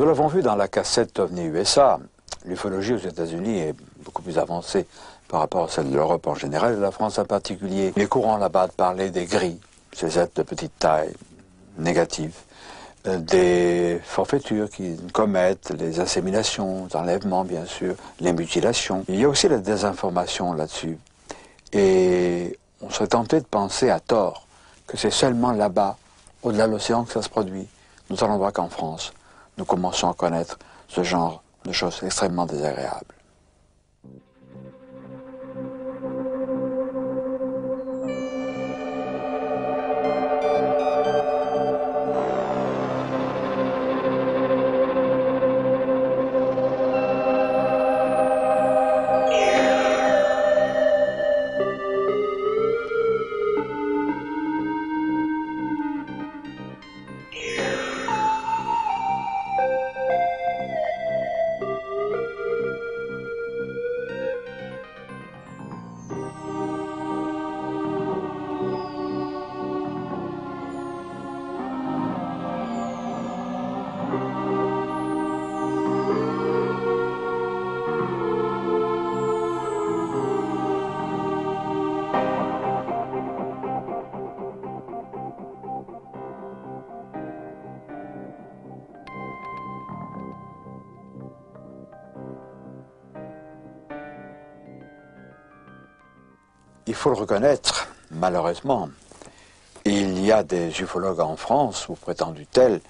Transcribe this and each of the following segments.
l'avons vu dans la cassette OVNI USA, l'ufologie aux États-Unis est beaucoup plus avancée par rapport à celle de l'Europe en général et de la France en particulier. Il est courant là-bas de parler des gris, ces êtres de petite taille, négatifs, des forfaitures qui commettent, les inséminations, les enlèvements bien sûr, les mutilations. Il y a aussi la désinformation là-dessus. Et on serait tenté de penser à tort que c'est seulement là-bas, au-delà de l'océan, que ça se produit. Nous allons voir qu'en France, nous commençons à connaître ce genre de choses extrêmement désagréables. Il faut le reconnaître, malheureusement, il y a des ufologues en France, ou prétendus tels,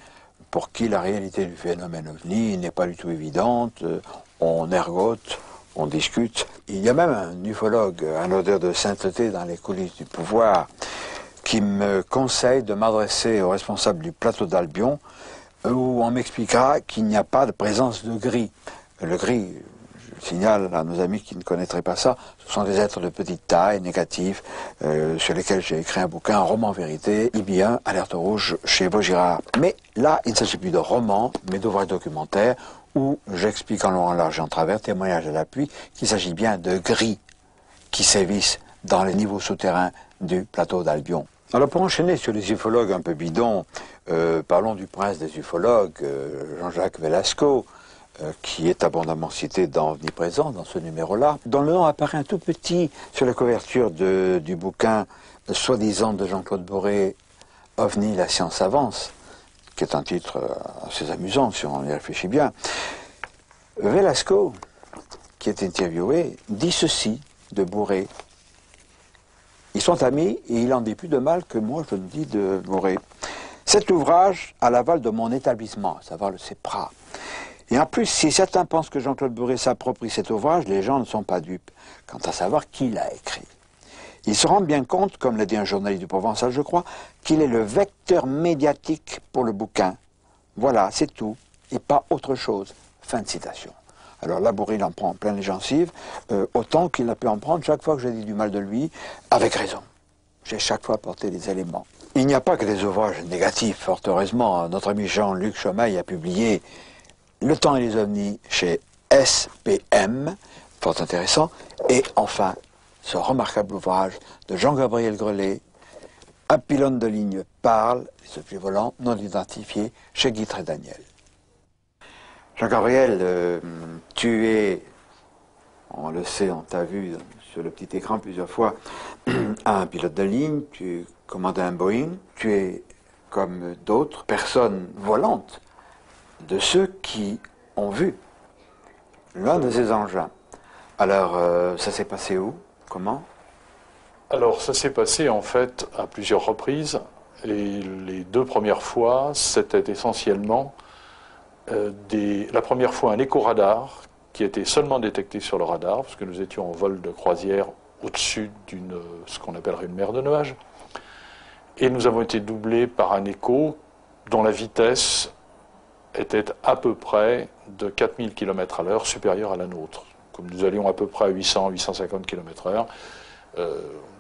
pour qui la réalité du phénomène OVNI n'est pas du tout évidente. On ergote, on discute. Il y a même un ufologue, un odeur de sainteté dans les coulisses du pouvoir, qui me conseille de m'adresser au responsable du plateau d'Albion, où on m'expliquera qu'il n'y a pas de présence de gris. Le gris, je signale à nos amis qui ne connaîtraient pas ça, ce sont des êtres de petite taille, négatifs, sur lesquels j'ai écrit un bouquin, un roman vérité, Ibien, Alerte rouge, chez Vaugirard. Mais là, il ne s'agit plus de roman, mais d'ouvrages documentaires, où j'explique en long, en large et en travers, témoignage à l'appui, qu'il s'agit bien de gris qui sévissent dans les niveaux souterrains du plateau d'Albion. Alors pour enchaîner sur les ufologues un peu bidons, parlons du prince des ufologues, Jean-Jacques Velasco, qui est abondamment cité dans Omniprésent, dans ce numéro-là, dont le nom apparaît un tout petit sur la couverture du bouquin soi-disant de Jean-Claude Boré, OVNI, la science avance, qui est un titre assez amusant si on y réfléchit bien. Velasco, qui est interviewé, dit ceci de Boré. Ils sont amis et il en dit plus de mal que moi je ne dis de Boré. Cet ouvrage à l'aval de mon établissement, à savoir le CEPRA. Et en plus, si certains pensent que Jean-Claude Boré s'approprie cet ouvrage, les gens ne sont pas dupes quant à savoir qui l'a écrit. Ils se rendent bien compte, comme l'a dit un journaliste du Provençal, je crois, qu'il est le vecteur médiatique pour le bouquin. Voilà, c'est tout, et pas autre chose. Fin de citation. Alors là, Boré, il en prend plein les gencives, autant qu'il a pu en prendre chaque fois que j'ai dit du mal de lui, avec raison. J'ai chaque fois apporté des éléments. Il n'y a pas que des ouvrages négatifs, fort heureusement. Notre ami Jean-Luc Chomail a publié Le temps et les ovnis chez SPM, fort intéressant, et enfin, ce remarquable ouvrage de Jean-Gabriel Grelet, Un pylône de ligne parle, les objets volants non identifiés, chez Guy Trédaniel. Jean-Gabriel, tu es, on le sait, on t'a vu sur le petit écran plusieurs fois, un pilote de ligne, tu commandes un Boeing, tu es, comme d'autres personnes volantes, de ceux qui ont vu l'un de ces engins. Alors, ça s'est passé où? Comment? Alors, ça s'est passé en fait à plusieurs reprises. Et les deux premières fois, c'était essentiellement la première fois un éco-radar qui était seulement détecté sur le radar, parce que nous étions en vol de croisière au-dessus ce qu'on appellerait une mer de nuages. Et nous avons été doublés par un écho dont la vitesse était à peu près de 4000 km à l'heure, supérieure à la nôtre. Comme nous allions à peu près à 800-850 km/h, on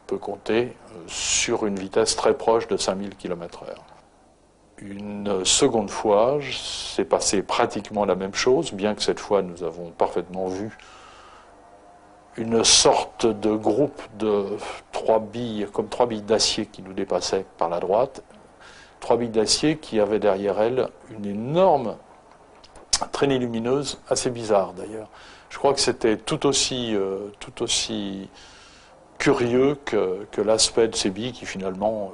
peut compter sur une vitesse très proche de 5000 km/h. Une seconde fois, c'est passé pratiquement la même chose, bien que cette fois nous avons parfaitement vu une sorte de groupe de trois billes d'acier qui nous dépassaient par la droite, 3 billes d'acier qui avaient derrière elles une énorme traînées lumineuses assez bizarres d'ailleurs. Je crois que c'était tout aussi curieux que l'aspect de ces billes qui finalement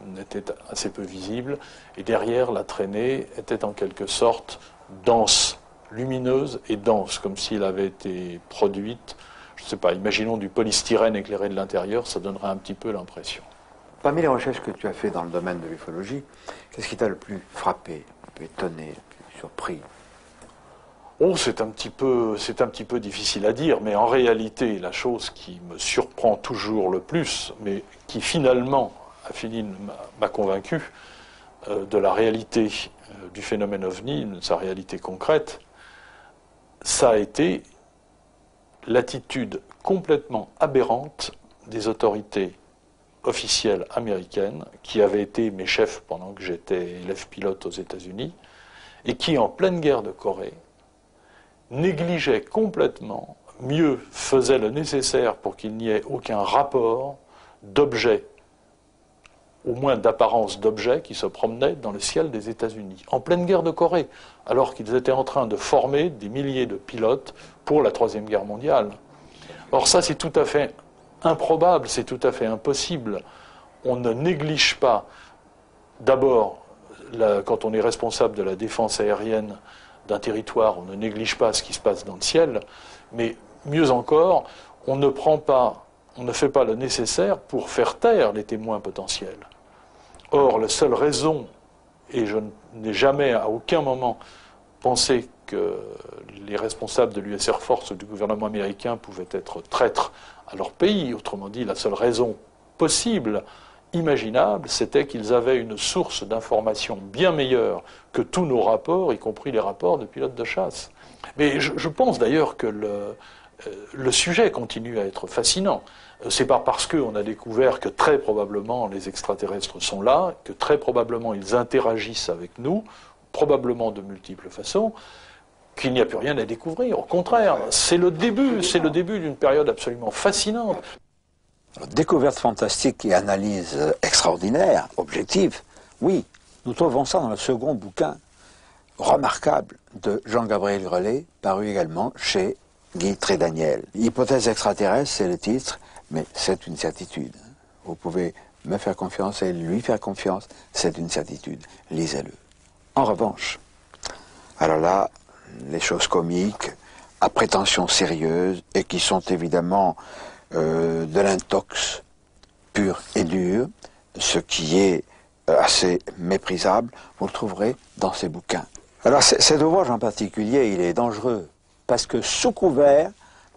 n'était assez peu visible. Et derrière, la traînée était en quelque sorte dense, lumineuse et dense, comme s'il avait été produite, je ne sais pas, imaginons du polystyrène éclairé de l'intérieur, ça donnerait un petit peu l'impression. Parmi les recherches que tu as fait dans le domaine de l'ufologie, qu'est-ce qui t'a le plus frappé, le plus étonné, le plus surpris? Oh, c'est un petit peu difficile à dire, mais en réalité, la chose qui me surprend toujours le plus, mais qui finalement m'a convaincu de la réalité du phénomène OVNI, de sa réalité concrète, ça a été l'attitude complètement aberrante des autorités officielles américaines, qui avaient été mes chefs pendant que j'étais élève pilote aux États-Unis, et qui, en pleine guerre de Corée, négligeaient complètement, mieux faisaient le nécessaire pour qu'il n'y ait aucun rapport d'objets, au moins d'apparence d'objets, qui se promenaient dans le ciel des États-Unis, en pleine guerre de Corée, alors qu'ils étaient en train de former des milliers de pilotes pour la Troisième Guerre mondiale. Or ça, c'est tout à fait improbable, c'est tout à fait impossible. On ne néglige pas, d'abord, quand on est responsable de la défense aérienne d'un territoire, on ne néglige pas ce qui se passe dans le ciel, mais mieux encore, on ne fait pas le nécessaire pour faire taire les témoins potentiels. Or, la seule raison, et je n'ai jamais à aucun moment pensé que les responsables de l'US Air Force ou du gouvernement américain pouvaient être traîtres à leur pays, autrement dit, la seule raison possible, imaginable, c'était qu'ils avaient une source d'information bien meilleure que tous nos rapports, y compris les rapports de pilotes de chasse. Mais je pense d'ailleurs que le sujet continue à être fascinant. C'est pas parce qu'on a découvert que très probablement les extraterrestres sont là, que très probablement ils interagissent avec nous, probablement de multiples façons, qu'il n'y a plus rien à découvrir. Au contraire, c'est le début d'une période absolument fascinante. Alors, découverte fantastique et analyse extraordinaire, objective, oui, nous trouvons ça dans le second bouquin remarquable de Jean-Gabriel Grelet, paru également chez Guy Trédaniel. Hypothèse extraterrestre, c'est le titre, mais c'est une certitude. Vous pouvez me faire confiance et lui faire confiance, c'est une certitude. Lisez-le. En revanche, alors là, les choses comiques, à prétention sérieuse, et qui sont évidemment de l'intox pur et dur, ce qui est assez méprisable, vous le trouverez dans ces bouquins. Alors cet ouvrage en particulier, il est dangereux, parce que sous couvert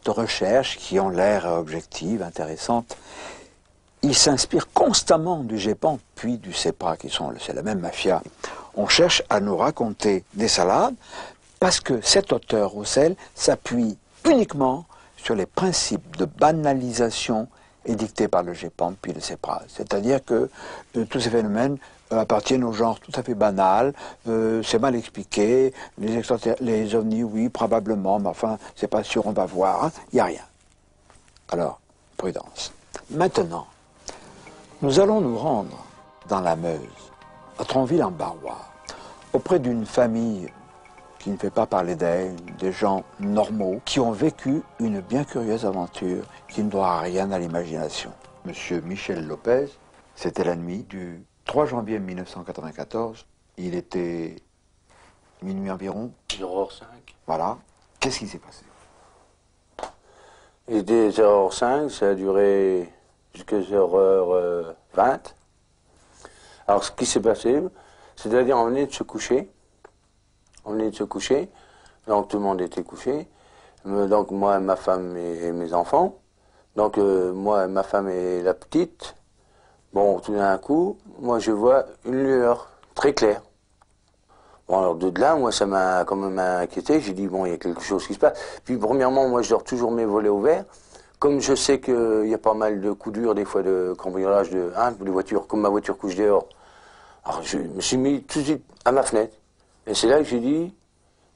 de recherches qui ont l'air objectives, intéressantes, il s'inspire constamment du GEPAN puis du CEPRA, c'est la même mafia. On cherche à nous raconter des salades, parce que cet auteur, Roussel, s'appuie uniquement sur les principes de banalisation édictés par le GEPAN puis le CEPRA. C'est-à-dire que tous ces phénomènes appartiennent au genre tout à fait banal, c'est mal expliqué, les ovnis, oui, probablement, mais enfin, c'est pas sûr, on va voir, il n'y a rien. Alors, prudence. Maintenant, nous allons nous rendre dans la Meuse, à Tronville-en-Barrois, auprès d'une famille qui ne fait pas parler d'elle, des gens normaux, qui ont vécu une bien curieuse aventure qui ne doit rien à l'imagination. Monsieur Michel Lopez, c'était la nuit du 3 janvier 1994. Il était minuit environ. 0h05. Voilà. Qu'est-ce qui s'est passé? Il était 0h05, ça a duré jusqu'à 0h20. Alors ce qui s'est passé, c'est-à-dire on venait de se coucher. On venait de se coucher, donc tout le monde était couché. Donc moi, ma femme et mes enfants. Donc moi, ma femme et la petite. Bon, tout d'un coup, moi je vois une lueur très claire. Bon, alors de là, moi ça m'a quand même inquiété. J'ai dit, bon, il y a quelque chose qui se passe. Puis premièrement, moi je dors toujours mes volets ouverts. Comme je sais qu'il y a pas mal de coups durs, des fois de cambriolage, les voitures, comme ma voiture couche dehors. Alors je me suis mis tout de suite à ma fenêtre. Et c'est là que j'ai dit,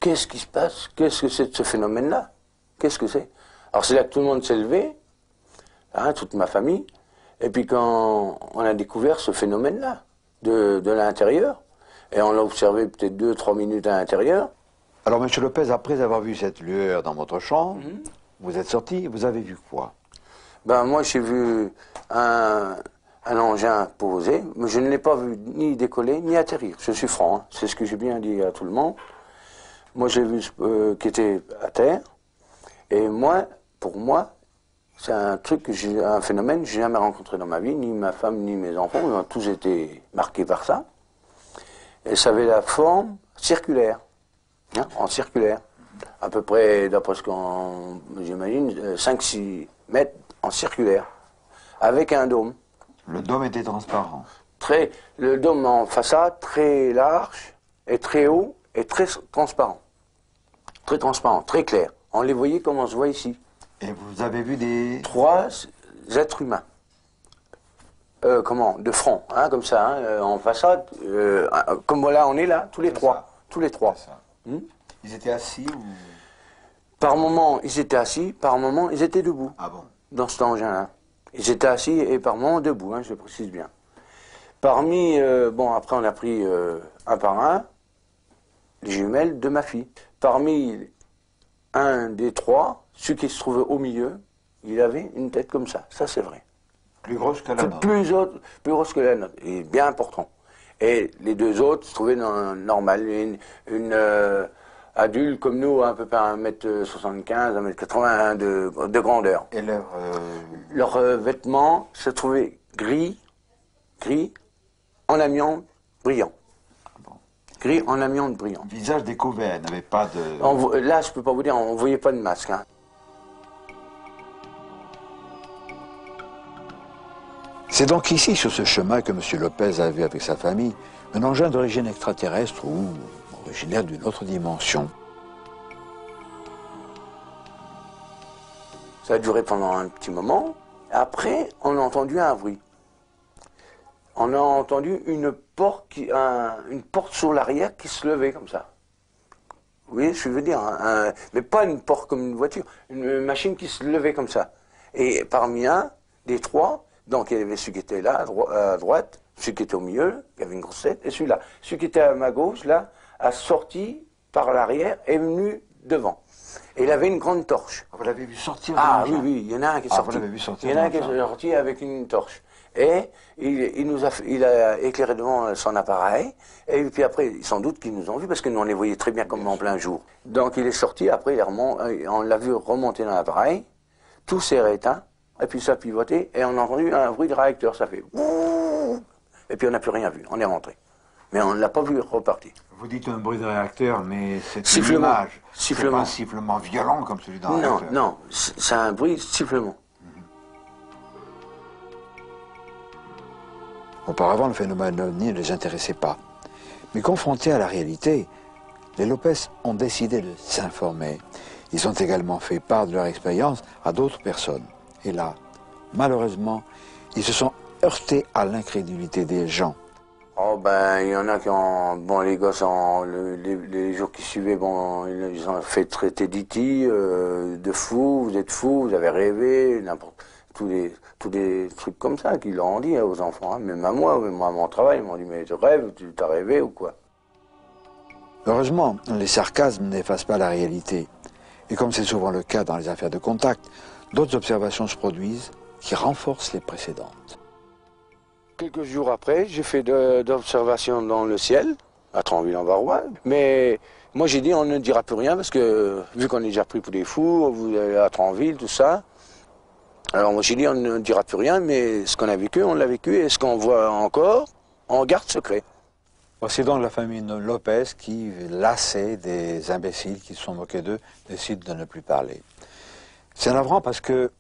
qu'est-ce qui se passe? Qu'est-ce que c'est de ce phénomène-là? Qu'est-ce que c'est? Alors c'est là que tout le monde s'est levé, hein, toute ma famille. Et puis quand on a découvert ce phénomène-là, de l'intérieur, et on l'a observé peut-être 2-3 minutes à l'intérieur, Alors, M. Lopez, après avoir vu cette lueur dans votre chambre, vous êtes sorti, vous avez vu quoi? Ben, moi, j'ai vu un engin posé, mais je ne l'ai pas vu ni décoller, ni atterrir. Je suis franc, hein. C'est ce que j'ai bien dit à tout le monde. Moi, j'ai vu qu'il était à terre, et moi, pour moi, c'est un truc, un phénomène que je n'ai jamais rencontré dans ma vie, ni ma femme, ni mes enfants, ils ont tous été marqués par ça. Et ça avait la forme circulaire, hein, en circulaire. À peu près, d'après ce qu'on, j'imagine, 5-6 mètres en circulaire, avec un dôme. Le dôme était transparent. Le dôme en façade, très large, et très haut, et très transparent. Très transparent, très clair. On les voyait comme on se voit ici. Et vous avez vu des... 3 êtres humains. De front, hein, comme ça, hein, en façade, comme voilà, on est là, tous les trois. Tous les trois. Ils étaient assis ou... Par moments, ils étaient assis, par moments, ils étaient debout. Ah bon? Dans cet engin-là. Ils étaient assis et par moments debout, hein, je précise bien. Parmi, bon, après on a pris un par un, les jumelles de ma fille. Parmi un des 3, celui qui se trouvait au milieu, il avait une tête comme ça c'est vrai. Plus grosse que la nôtre. Plus grosse que la nôtre, et bien important. Et les 2 autres se trouvaient normal, une adulte comme nous, à peu près 1m75, 1m80 de grandeur. Et leurs vêtements se trouvaient gris, en amiante brillant. Ah bon. Gris en amiante brillant. Visage découvert, n'avait pas de... Là, je peux pas vous dire, on ne voyait pas de masque. Hein. C'est donc ici, sur ce chemin, que M. Lopez a vu avec sa famille un engin d'origine extraterrestre ou originaire d'une autre dimension. Ça a duré pendant un petit moment. Après, on a entendu un bruit. On a entendu une porte sur l'arrière qui se levait comme ça. Vous voyez ce que je veux dire, hein, mais pas une porte comme une voiture, une machine qui se levait comme ça. Et parmi un des 3, donc il y avait celui qui était là, à droite, celui qui était au milieu, il y avait une grosse tête, et celui-là. Celui qui était à ma gauche, là, a sorti par l'arrière et est venu devant. Et il avait une grande torche. Vous l'avez vu sortir? Ah oui, il y en a un qui est sorti. Vous l'avez vu sortir? Il y en a un qui est sorti avec une torche. Et il a éclairé devant son appareil, et puis après, sans doute qu'ils nous ont vus, parce que nous on les voyait très bien comme en plein jour. Donc il est sorti, après on l'a vu remonter dans l'appareil, tout s'est rééteint, et puis ça a pivoté, et on a entendu un bruit de réacteur, ça fait ouh, et puis on n'a plus rien vu, on est rentré. Mais on ne l'a pas vu repartir. Vous dites un bruit de réacteur, mais c'est une image. Sifflement. C'est pas un sifflement violent comme celui d'un réacteur. Non, c'est un bruit de sifflement. Auparavant, le phénomène ovni ne les intéressait pas. Mais confrontés à la réalité, les Lopez ont décidé de s'informer. Ils ont également fait part de leur expérience à d'autres personnes. Et là, malheureusement, ils se sont heurtés à l'incrédulité des gens. Oh ben, il y en a qui ont... Bon, les gosses, les jours qui suivaient, bon, ils ont fait traiter d'E.T., de fou, vous êtes fou, vous avez rêvé, tous des trucs comme ça qu'ils leur ont dit hein, aux enfants. Hein. Même à moi, à mon travail, ils m'ont dit, mais tu rêves, tu t'as rêvé ou quoi? Heureusement, les sarcasmes n'effacent pas la réalité. Et comme c'est souvent le cas dans les affaires de contact, d'autres observations se produisent qui renforcent les précédentes. Quelques jours après, j'ai fait d'observations dans le ciel, à Tranville-en-Varois. Mais moi, j'ai dit, on ne dira plus rien, parce que vu qu'on est déjà pris pour des fous, vous allez à Tranville, tout ça. Alors moi, j'ai dit, on ne dira plus rien, mais ce qu'on a vécu, on l'a vécu, et ce qu'on voit encore, on garde secret. Voici donc la famille Lopez qui, lassée des imbéciles qui se sont moqués d'eux, décide de ne plus parler. C'est navrant parce que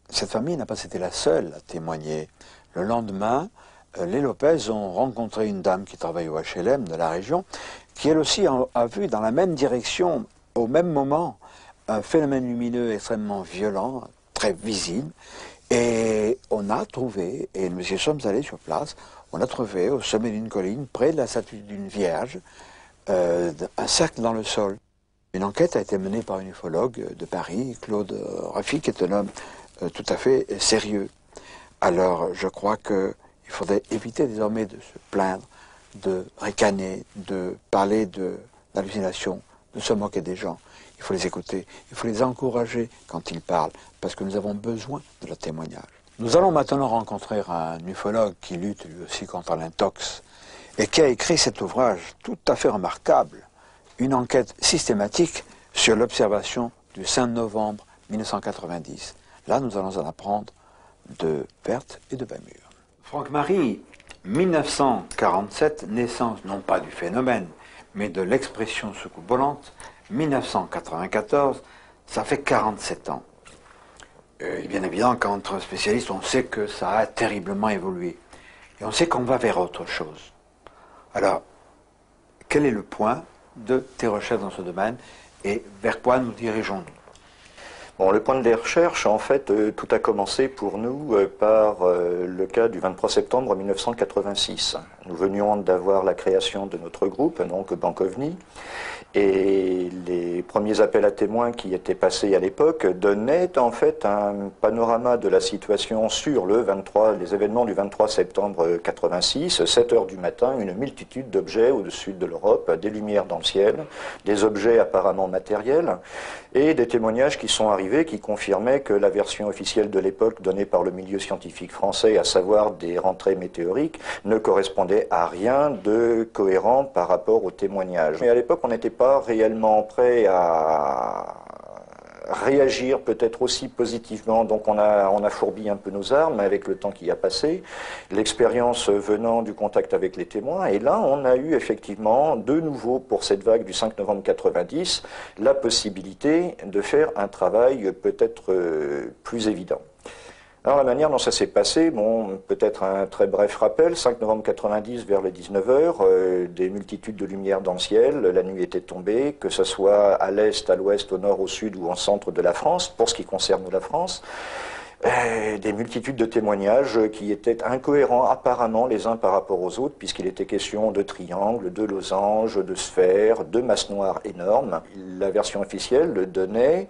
cette famille n'a pas été la seule à témoigner. Le lendemain, les Lopez ont rencontré une dame qui travaille au HLM de la région, qui elle aussi a vu dans la même direction, au même moment, un phénomène lumineux extrêmement violent, très visible. Et on a trouvé, et nous y sommes allés sur place, on a trouvé au sommet d'une colline, près de la statue d'une Vierge, un cercle dans le sol. Une enquête a été menée par un ufologue de Paris, Claude Raffi, qui est un homme tout à fait sérieux. Alors je crois qu'il faudrait éviter désormais de se plaindre, de ricaner, de parler d'hallucinations de se moquer des gens. Il faut les écouter, il faut les encourager quand ils parlent, parce que nous avons besoin de leur témoignage. Nous allons maintenant rencontrer un ufologue qui lutte lui aussi contre l'intox et qui a écrit cet ouvrage tout à fait remarquable, une enquête systématique sur l'observation du 5 novembre 1990. Là, nous allons en apprendre de Werth et de Bamur. Franck-Marie, 1947, naissance non pas du phénomène, mais de l'expression soucoupe volante, 1994, ça fait 47 ans. Et bien évidemment, qu'entre spécialistes, on sait que ça a terriblement évolué. Et on sait qu'on va vers autre chose. Alors, quel est le point de tes recherches dans ce domaine et vers quoi nous dirigeons-nous? Bon, le point de recherche, en fait, tout a commencé pour nous par le cas du 23 septembre 1986. Nous venions d'avoir la création de notre groupe, donc Bankovni, et les premiers appels à témoins qui étaient passés à l'époque donnaient en fait un panorama de la situation sur les événements du 23 septembre 86, 7 heures du matin, une multitude d'objets au-dessus de l'Europe, des lumières dans le ciel, des objets apparemment matériels, et des témoignages qui sont arrivés qui confirmaient que la version officielle de l'époque donnée par le milieu scientifique français, à savoir des rentrées météoriques, ne correspondait à rien de cohérent par rapport aux témoignages. Mais à l'époque, on n'était pas réellement prêt à réagir peut-être aussi positivement, donc on a fourbi un peu nos armes avec le temps qui a passé, l'expérience venant du contact avec les témoins, et là on a eu effectivement de nouveau pour cette vague du 5 novembre 90 la possibilité de faire un travail peut-être plus évident. Alors la manière dont ça s'est passé, bon, peut-être un très bref rappel, 5 novembre 90 vers les 19h, des multitudes de lumières dans le ciel, la nuit était tombée, que ce soit à l'est, à l'ouest, au nord, au sud ou en centre de la France, pour ce qui concerne la France, des multitudes de témoignages qui étaient incohérents apparemment les uns par rapport aux autres, puisqu'il était question de triangles, de losanges, de sphères, de masses noires énormes. La version officielle donnait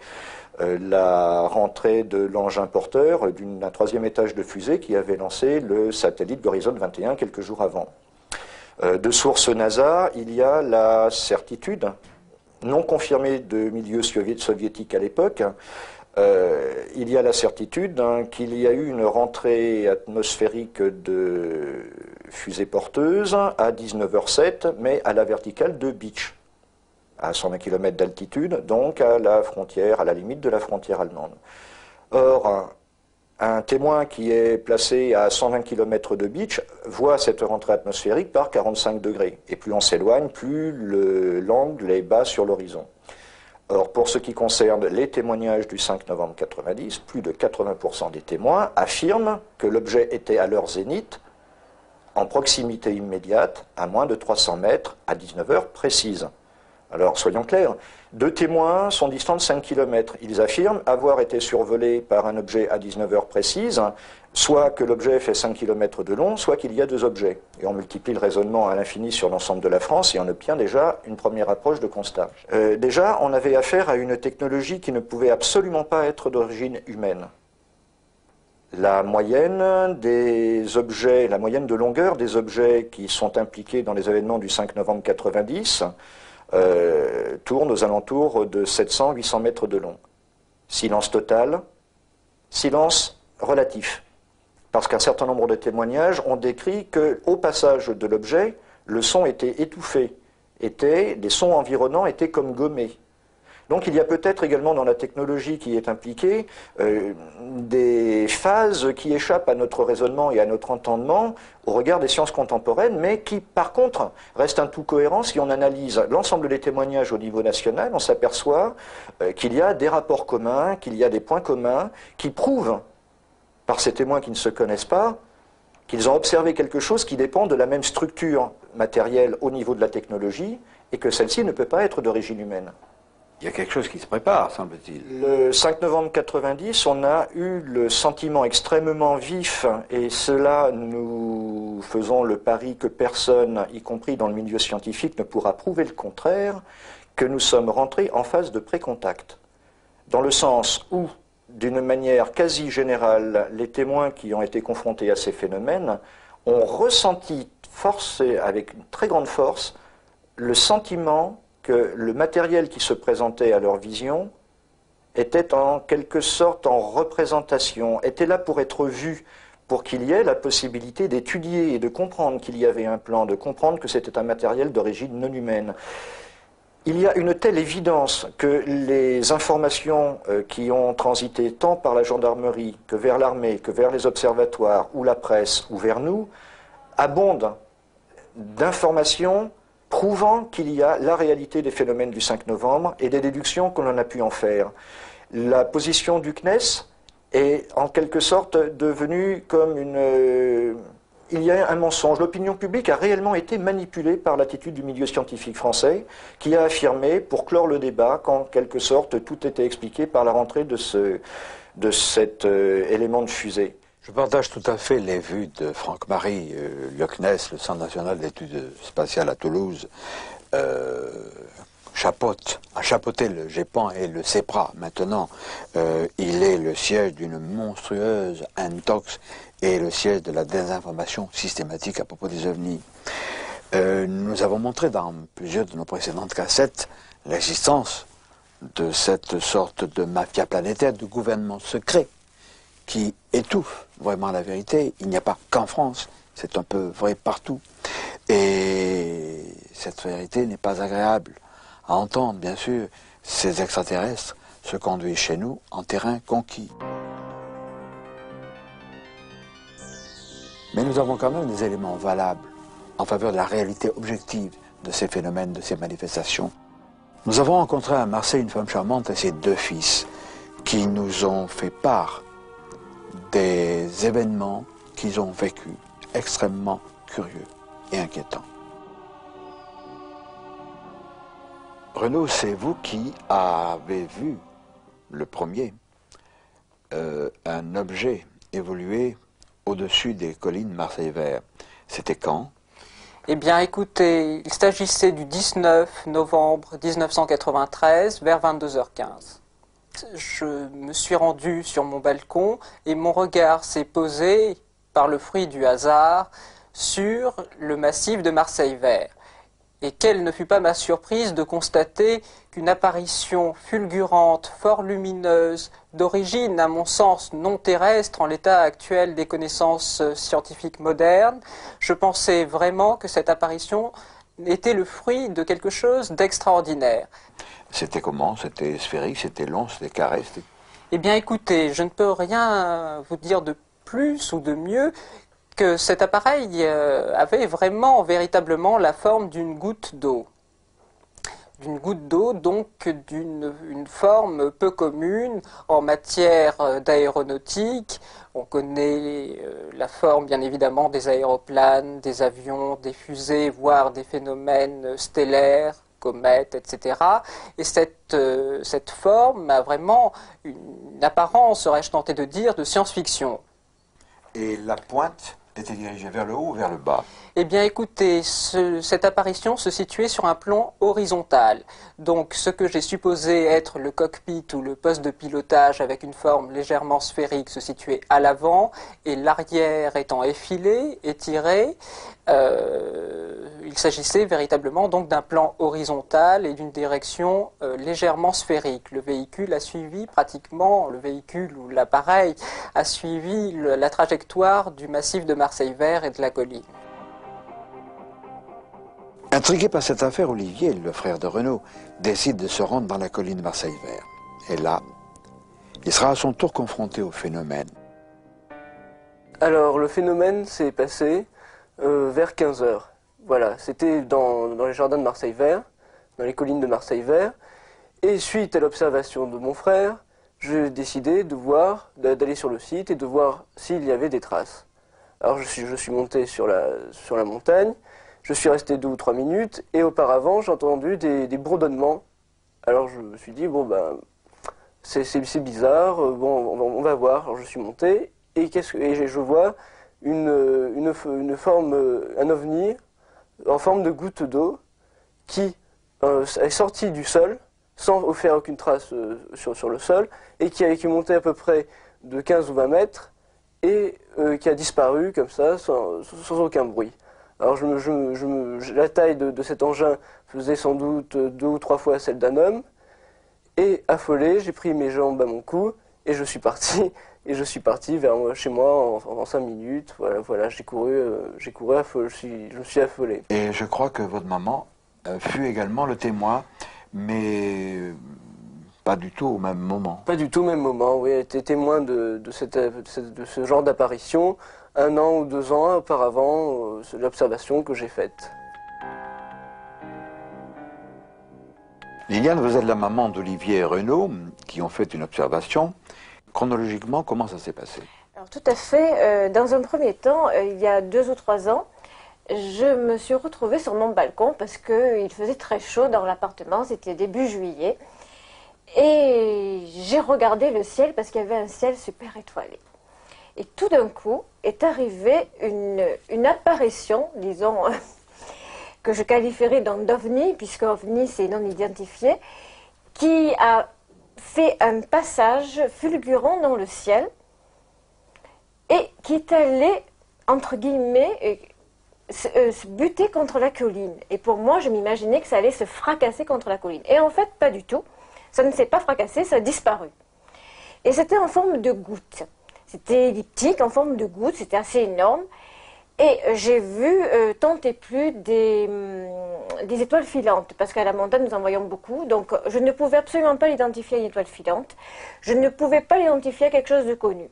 la rentrée de l'engin porteur d'un 3e étage de fusée qui avait lancé le satellite Horizon 21 quelques jours avant. De source NASA, il y a la certitude, non confirmée de milieux soviétiques à l'époque, il y a la certitude qu'il y a eu une rentrée atmosphérique de fusée porteuse à 19h07, mais à la verticale de Beach, à 120 km d'altitude, donc à la frontière, à la limite de la frontière allemande. Or, un témoin qui est placé à 120 km de Beach voit cette rentrée atmosphérique par 45 degrés. Et plus on s'éloigne, plus l'angle est bas sur l'horizon. Or, pour ce qui concerne les témoignages du 5 novembre 90, plus de 80% des témoins affirment que l'objet était à leur zénith, en proximité immédiate, à moins de 300 mètres, à 19h précise. Alors, soyons clairs, 2 témoins sont distants de 5 km. Ils affirment avoir été survolés par un objet à 19h précise, soit que l'objet fait 5 km de long, soit qu'il y a 2 objets. Et on multiplie le raisonnement à l'infini sur l'ensemble de la France et on obtient déjà une première approche de constat. Déjà, on avait affaire à une technologie qui ne pouvait absolument pas être d'origine humaine. La moyenne des objets, la moyenne de longueur des objets qui sont impliqués dans les événements du 5 novembre 90 tourne aux alentours de 700-800 mètres de long. Silence total, silence relatif. Parce qu'un certain nombre de témoignages ont décrit qu'au passage de l'objet, le son était étouffé, les sons environnants étaient comme gommés. Donc il y a peut-être également dans la technologie qui est impliquée des phases qui échappent à notre raisonnement et à notre entendement au regard des sciences contemporaines, mais qui par contre restent un tout cohérent. Si on analyse l'ensemble des témoignages au niveau national, on s'aperçoit qu'il y a des rapports communs, qu'il y a des points communs qui prouvent, par ces témoins qui ne se connaissent pas, qu'ils ont observé quelque chose qui dépend de la même structure matérielle au niveau de la technologie et que celle-ci ne peut pas être d'origine humaine. Il y a quelque chose qui se prépare, semble-t-il. Le 5 novembre 90, on a eu le sentiment extrêmement vif, et cela, nous faisons le pari que personne, y compris dans le milieu scientifique, ne pourra prouver le contraire, que nous sommes rentrés en phase de pré-contact. Dans le sens où, d'une manière quasi générale, les témoins qui ont été confrontés à ces phénomènes ont ressenti avec une très grande force le sentiment que le matériel qui se présentait à leur vision était en quelque sorte en représentation, était là pour être vu, pour qu'il y ait la possibilité d'étudier et de comprendre qu'il y avait un plan, de comprendre que c'était un matériel d'origine non humaine. Il y a une telle évidence que les informations qui ont transité tant par la gendarmerie que vers l'armée, que vers les observatoires ou la presse ou vers nous, abondent d'informations prouvant qu'il y a la réalité des phénomènes du 5 novembre et des déductions qu'on en a pu en faire. La position du CNES est en quelque sorte devenue comme une... il y a un mensonge. L'opinion publique a réellement été manipulée par l'attitude du milieu scientifique français qui a affirmé, pour clore le débat, qu'en quelque sorte tout était expliqué par la rentrée de cet élément de fusée. Je partage tout à fait les vues de Franck Marie. Le CNES, le Centre national d'études spatiales à Toulouse, a chapeauté le GEPAN et le CEPRA. Maintenant, il est le siège d'une monstrueuse intox et le siège de la désinformation systématique à propos des ovnis. Nous avons montré dans plusieurs de nos précédentes cassettes l'existence de cette sorte de mafia planétaire, de gouvernement secret qui étouffe vraiment la vérité. Il n'y a pas qu'en France, c'est un peu vrai partout. Et cette vérité n'est pas agréable à entendre, bien sûr. Ces extraterrestres se conduisent chez nous en terrain conquis. Mais nous avons quand même des éléments valables en faveur de la réalité objective de ces phénomènes, de ces manifestations. Nous avons rencontré à Marseille une femme charmante et ses 2 fils qui nous ont fait part des événements qu'ils ont vécus, extrêmement curieux et inquiétants. Renaud, c'est vous qui avez vu le premier un objet évoluer au-dessus des collines Marseille-Vert. C'était quand? Eh bien, écoutez, il s'agissait du 19 novembre 1993, vers 22h15. Je me suis rendu sur mon balcon et mon regard s'est posé, par le fruit du hasard, sur le massif de Marseille-Vert. Et quelle ne fut pas ma surprise de constater qu'une apparition fulgurante, fort lumineuse, d'origine, à mon sens, non terrestre en l'état actuel des connaissances scientifiques modernes, je pensais vraiment que cette apparition était le fruit de quelque chose d'extraordinaire. C'était comment? C'était sphérique, c'était long, c'était carré? Eh bien écoutez, je ne peux rien vous dire de plus ou de mieux que cet appareil avait vraiment, véritablement la forme d'une goutte d'eau. D'une goutte d'eau, donc d'une forme peu commune en matière d'aéronautique. On connaît la forme, bien évidemment, des aéroplanes, des avions, des fusées, voire des phénomènes stellaires, comètes, etc. Et cette forme a vraiment une apparence, serais-je tenté de dire, de science-fiction. Et la pointe était dirigée vers le haut ou vers le bas? Eh bien écoutez, cette apparition se situait sur un plan horizontal. Donc ce que j'ai supposé être le cockpit ou le poste de pilotage avec une forme légèrement sphérique se situait à l'avant et l'arrière étant effilé, étiré. Il s'agissait véritablement donc d'un plan horizontal et d'une direction légèrement sphérique. Le véhicule a suivi pratiquement, le véhicule ou l'appareil a suivi la trajectoire du massif de Marseille-Vert et de la colline. Intrigué par cette affaire, Olivier, le frère de Renaud, décide de se rendre dans la colline Marseille-Vert. Et là, il sera à son tour confronté au phénomène. Alors, le phénomène s'est passé vers 15h. Voilà, c'était dans les jardins de Marseille-Vert, dans les collines de Marseille-Vert. Et suite à l'observation de mon frère, j'ai décidé d'aller sur le site et de voir s'il y avait des traces. Alors, je suis monté sur la montagne. Je suis resté 2 ou 3 minutes et auparavant j'ai entendu des bourdonnements. Alors je me suis dit bon ben c'est bizarre, bon on va voir. Alors je suis monté et je vois une forme, un ovni en forme de goutte d'eau qui est sorti du sol sans faire aucune trace sur le sol et qui est monté à peu près de 15 ou 20 mètres et qui a disparu comme ça sans aucun bruit. Alors la taille de cet engin faisait sans doute 2 ou 3 fois celle d'un homme. Et affolé, j'ai pris mes jambes à mon cou et je suis parti. Et je suis parti vers chez moi en 5 minutes. Voilà, j'ai couru affolé, je me suis affolé. Et je crois que votre maman fut également le témoin, mais pas du tout au même moment. Pas du tout au même moment, oui. Elle était témoin de ce genre d'apparition 1 an ou 2 ans auparavant, c'est l'observation que j'ai faite. Liliane, vous êtes la maman d'Olivier et Renaud qui ont fait une observation. Chronologiquement, comment ça s'est passé? Alors, tout à fait. Dans un premier temps, il y a 2 ou 3 ans, je me suis retrouvée sur mon balcon parce qu'il faisait très chaud dans l'appartement, c'était début juillet. Et j'ai regardé le ciel parce qu'il y avait un ciel super étoilé. Et tout d'un coup est arrivée une apparition, disons, que je qualifierais d'ovni, puisque ovni c'est non identifié, qui a fait un passage fulgurant dans le ciel et qui est allé, entre guillemets, se buter contre la colline. Et pour moi, je m'imaginais que ça allait se fracasser contre la colline. Et en fait, pas du tout. Ça ne s'est pas fracassé, ça a disparu. Et c'était en forme de goutte. C'était elliptique, en forme de goutte, c'était assez énorme. Et j'ai vu tant et plus des étoiles filantes, parce qu'à la montagne, nous en voyons beaucoup. Donc, je ne pouvais absolument pas l'identifier à une étoile filante. Je ne pouvais pas l'identifier à quelque chose de connu.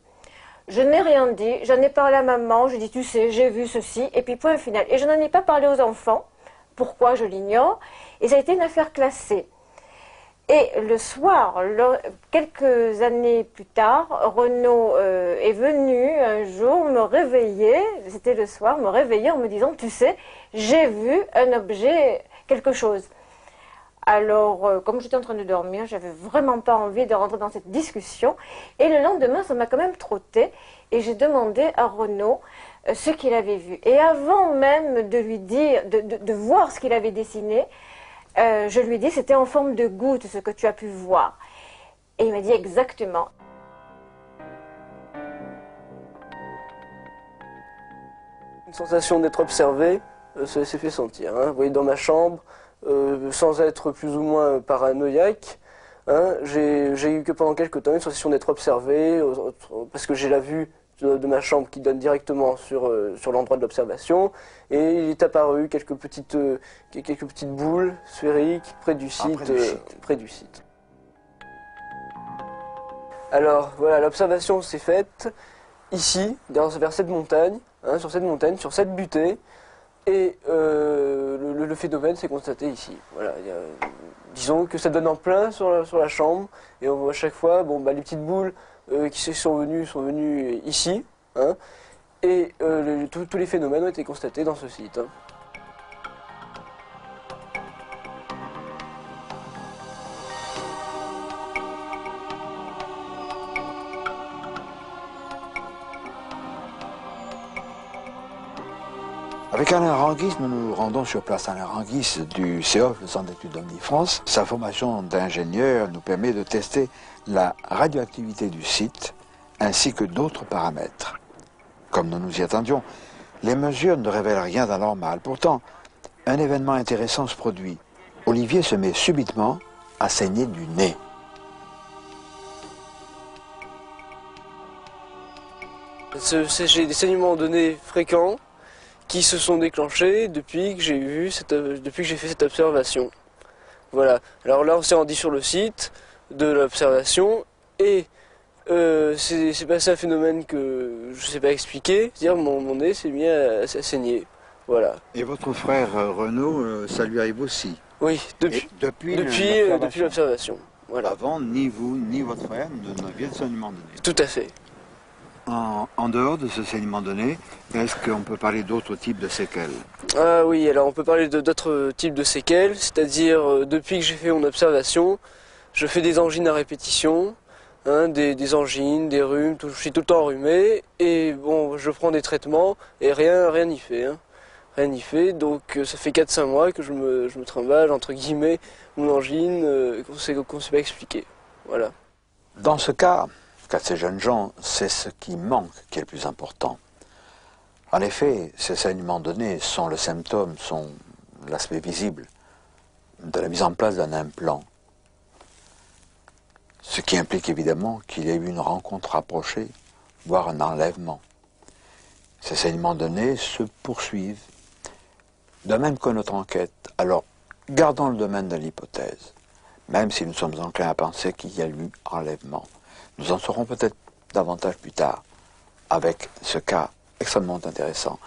Je n'ai rien dit, j'en ai parlé à maman, je dis, tu sais, j'ai vu ceci, et puis point final. Et je n'en ai pas parlé aux enfants, pourquoi je l'ignore, et ça a été une affaire classée. Et le soir, quelques années plus tard, Renaud est venu un jour me réveiller, c'était le soir, me réveiller en me disant, tu sais, j'ai vu un objet, quelque chose. Alors, comme j'étais en train de dormir, j'avais vraiment pas envie de rentrer dans cette discussion. Et le lendemain, ça m'a quand même trotté. Et j'ai demandé à Renaud ce qu'il avait vu. Et avant même de lui dire, de voir ce qu'il avait dessiné, je lui ai dit, c'était en forme de goutte, ce que tu as pu voir. Et il m'a dit exactement. Une sensation d'être observé, ça s'est fait sentir. Hein. Vous voyez, dans ma chambre, sans être plus ou moins paranoïaque, hein, j'ai eu que pendant quelques temps une sensation d'être observé, parce que j'ai la vue de ma chambre qui donne directement sur l'endroit de l'observation, et il est apparu quelques petites boules sphériques près du site. Alors voilà, l'observation s'est faite ici, vers cette montagne, hein, sur cette butée, et le phénomène s'est constaté ici. Voilà, disons que ça donne en plein sur la chambre, et on voit à chaque fois, bon, les petites boules qui sont venues ici, hein, et tous les phénomènes ont été constatés dans ce site. Hein. Avec Alain Ranguis, nous nous rendons sur place. Alain Ranguis du CEOF, le Centre d'études d'OVNI France. Sa formation d'ingénieur nous permet de tester la radioactivité du site ainsi que d'autres paramètres. Comme nous nous y attendions, les mesures ne révèlent rien d'anormal. Pourtant, un événement intéressant se produit. Olivier se met subitement à saigner du nez. J'ai des saignements de nez fréquents qui se sont déclenchés depuis que j'ai fait cette observation. Voilà. Alors là, on s'est rendu sur le site de l'observation et c'est passé un phénomène que je ne sais pas expliquer. C'est-à-dire mon nez s'est mis à saigner. Voilà. Et votre frère Renaud, ça lui arrive aussi? Oui, depuis l'observation. Voilà. Avant, ni vous ni votre frère n'aviez de saignement de nez. Tout à fait. En dehors de ce saignement de nez, est-ce qu'on peut parler d'autres types de séquelles? Ah oui, alors on peut parler d'autres types de séquelles, c'est-à-dire depuis que j'ai fait mon observation, je fais des angines à répétition, hein, des angines, des rhumes, je suis tout le temps enrhumé, et bon, je prends des traitements, et rien n'y fait. Hein. Rien n'y fait, donc ça fait 4-5 mois que je me trimballe, entre guillemets, mon angine, qu'on ne sait pas expliquer. Voilà. Dans ce cas, qu'à ces jeunes gens, c'est ce qui manque qui est le plus important. En effet, ces saignements de nez sont le symptôme, sont l'aspect visible de la mise en place d'un implant. Ce qui implique évidemment qu'il y a eu une rencontre rapprochée, voire un enlèvement. Ces saignements de nez se poursuivent, de même que notre enquête. Alors, gardons le domaine de l'hypothèse, même si nous sommes enclins à penser qu'il y a eu enlèvement. Nous en saurons peut-être davantage plus tard, avec ce cas extrêmement intéressant.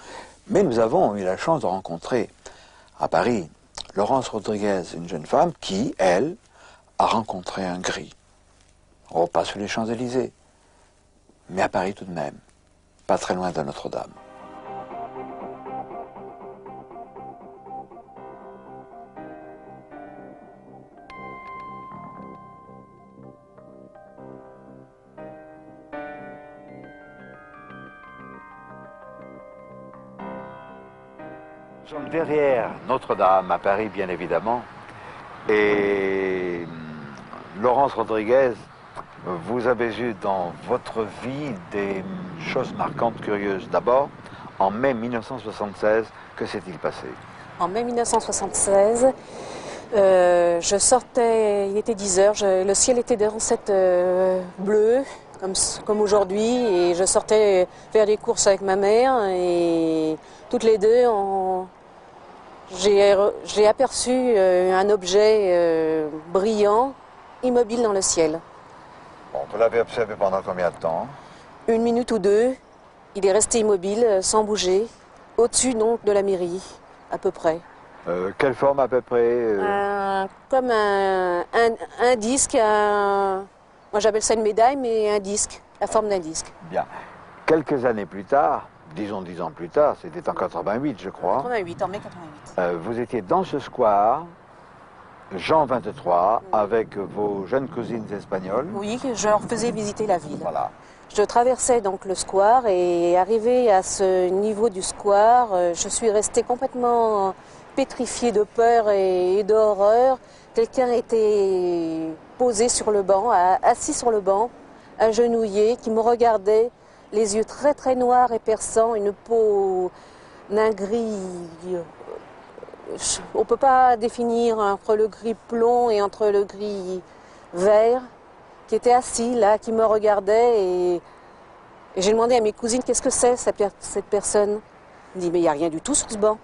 Mais nous avons eu la chance de rencontrer à Paris Laurence Rodriguez, une jeune femme qui, elle, a rencontré un gris. Oh, pas sur les Champs-Élysées, mais à Paris tout de même, pas très loin de Notre-Dame. Nous sommes derrière Notre-Dame, à Paris bien évidemment, et Laurence Rodriguez, vous avez eu dans votre vie des choses marquantes, curieuses. D'abord, en mai 1976, que s'est-il passé? En mai 1976, je sortais, il était 10 heures, le ciel était dans cette bleu, comme aujourd'hui, et je sortais faire des courses avec ma mère, et toutes les deux, j'ai aperçu un objet brillant, immobile dans le ciel. Bon, vous l'avez observé pendant combien de temps? 1 minute ou 2, il est resté immobile, sans bouger, au-dessus donc de la mairie, à peu près. Quelle forme à peu près? Comme un disque, moi j'appelle ça une médaille, mais un disque, la forme d'un disque. Bien. Quelques années plus tard, disons 10 ans plus tard, c'était en 88 je crois. 88, en mai 88. Vous étiez dans ce square, Jean 23, avec vos jeunes cousines espagnoles. Oui, je leur faisais visiter la ville. Voilà. Je traversais donc le square et arrivé à ce niveau du square, je suis restée complètement pétrifiée de peur et d'horreur. Quelqu'un était posé sur le banc, assis sur le banc, agenouillé, qui me regardait, les yeux très très noirs et perçants, une peau d'un gris. On ne peut pas définir entre le gris plomb et entre le gris vert, qui était assis là, qui me regardait. Et j'ai demandé à mes cousines, qu'est-ce que c'est cette personne? Elle me dit, mais il n'y a rien du tout sur ce banc.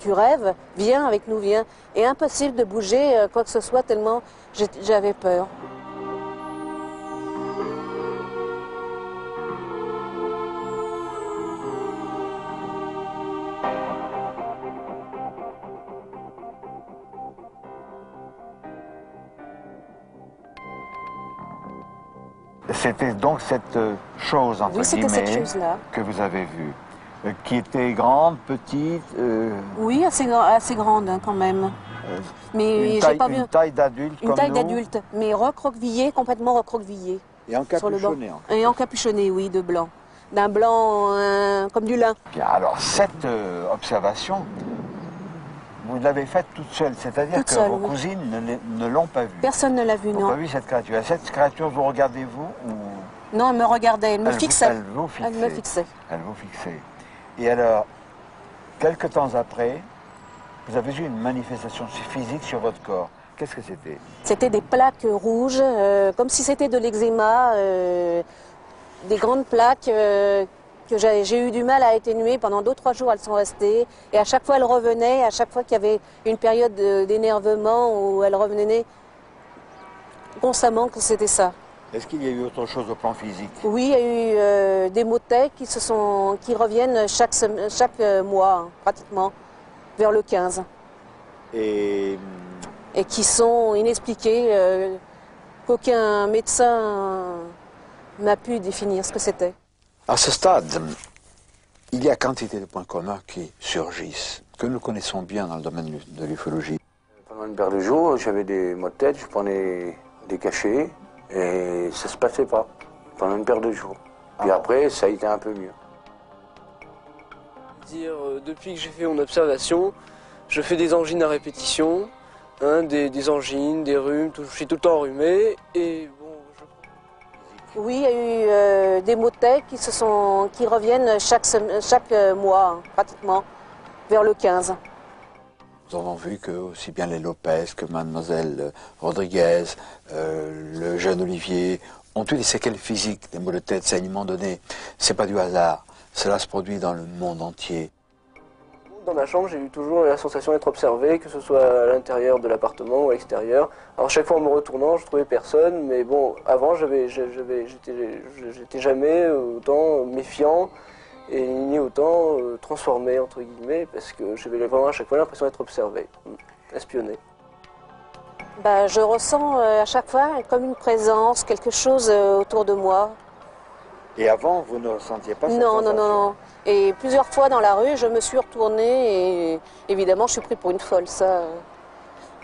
Tu rêves? Viens avec nous, viens. Et impossible de bouger quoi que ce soit, tellement j'avais peur. C'était donc cette chose, entre Oui, c'était cette guillemets, chose-là. que vous avez vue, qui était grande, petite, Oui, assez grande hein, quand même. Mais j'ai pas vu une taille d'adulte une comme taille nous, d'adulte, mais recroquevillée, complètement recroquevillée. et Sur le banc. encapuchonnée. Et encapuchonnée, oui, de blanc. D'un blanc comme du lin. Bien, alors cette observation, vous l'avez faite toute seule, c'est-à-dire Toute que seule, vos oui. cousines ne l'ont pas vue. Personne ne l'a vue, Ils n'ont non. pas vu cette créature. Et cette créature, vous regardez-vous ou Non, elle me regardait, elle me fixait. Elle vous fixait. Elle me fixait. Elle vous fixait. Et alors, quelques temps après, vous avez eu une manifestation physique sur votre corps. Qu'est-ce que c'était? C'était des plaques rouges, comme si c'était de l'eczéma, des grandes plaques que j'ai eu du mal à atténuer. Pendant 2-3 jours, elles sont restées. Et à chaque fois, elles revenaient. À chaque fois qu'il y avait une période d'énervement où elles revenaient constamment, que c'était ça. Est-ce qu'il y a eu autre chose au plan physique? Oui, il y a eu des maux de tête qui reviennent chaque mois, hein, pratiquement, vers le 15. Et Et qui sont inexpliqués, qu'aucun médecin n'a pu définir ce que c'était. à ce stade, il y a quantité de points communs qui surgissent, que nous connaissons bien dans le domaine de l'ufologie. Pendant une paire de jours, j'avais des maux de tête, je prenais des cachets et ça se passait pas pendant une paire de jours. Puis après, ça a été un peu mieux. Depuis que j'ai fait mon observation, je fais des angines à répétition, hein, des angines, des rhumes, je suis tout le temps enrhumé et bon. Oui, il y a eu des motets qui reviennent chaque mois, hein, pratiquement, vers le 15. Nous avons vu que aussi bien les Lopez que Mademoiselle Rodriguez, le jeune Olivier, ont eu des séquelles physiques, des maux de tête, saignements donnés. C'est pas du hasard. Cela se produit dans le monde entier. Dans ma chambre, j'ai eu toujours la sensation d'être observé, que ce soit à l'intérieur de l'appartement ou à l'extérieur. Alors chaque fois en me retournant, je trouvais personne, mais bon, avant, j'étais jamais autant méfiant et ni autant transformé, entre guillemets, parce que j'avais vraiment à chaque fois l'impression d'être observé, espionné. Bah, je ressens à chaque fois comme une présence, quelque chose autour de moi. Et avant, vous ne ressentiez pas cette Non, sensation? non. Et plusieurs fois dans la rue, je me suis retournée et évidemment, je suis pris pour une folle, ça.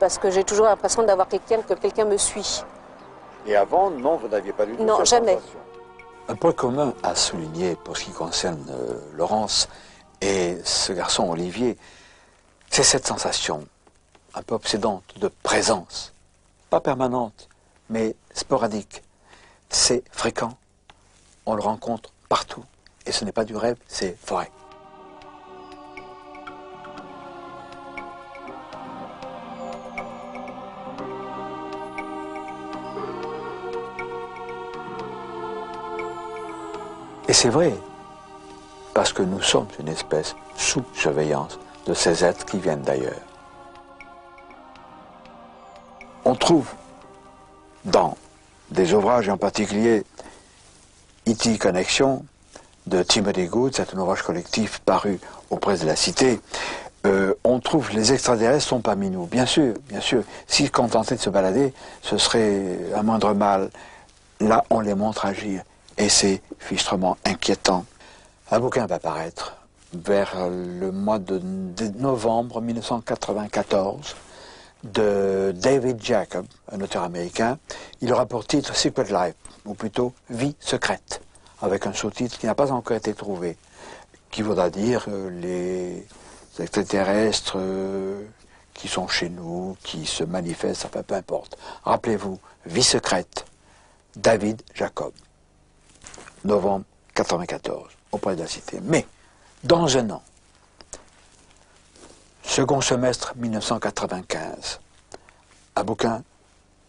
Parce que j'ai toujours l'impression d'avoir que quelqu'un me suit. Et avant, non, vous n'aviez pas du tout Non, cette jamais. sensation. Un point commun à souligner pour ce qui concerne Laurence et ce garçon Olivier, c'est cette sensation un peu obsédante de présence. Pas permanente, mais sporadique. C'est fréquent. On le rencontre partout. Et ce n'est pas du rêve, c'est vrai. Et c'est vrai, parce que nous sommes une espèce sous surveillance de ces êtres qui viennent d'ailleurs. On trouve dans des ouvrages, en particulier E.T. Connection de Timothy Good, c'est un ouvrage collectif paru aux Presses de la Cité, on trouve les extraterrestres sont parmi nous. Bien sûr, s'ils se contentaient de se balader, ce serait un moindre mal. Là, on les montre agir. Et c'est fichtrement inquiétant. Un bouquin va paraître vers le mois de novembre 1994 de David Jacob, un auteur américain. Il aura pour titre Secret Life, ou plutôt Vie secrète, avec un sous-titre qui n'a pas encore été trouvé, qui voudra dire les extraterrestres qui sont chez nous, qui se manifestent, enfin peu importe. Rappelez-vous, Vie secrète, David Jacob, novembre 1994, auprès de la Cité. Mais, dans un an, second semestre 1995, un bouquin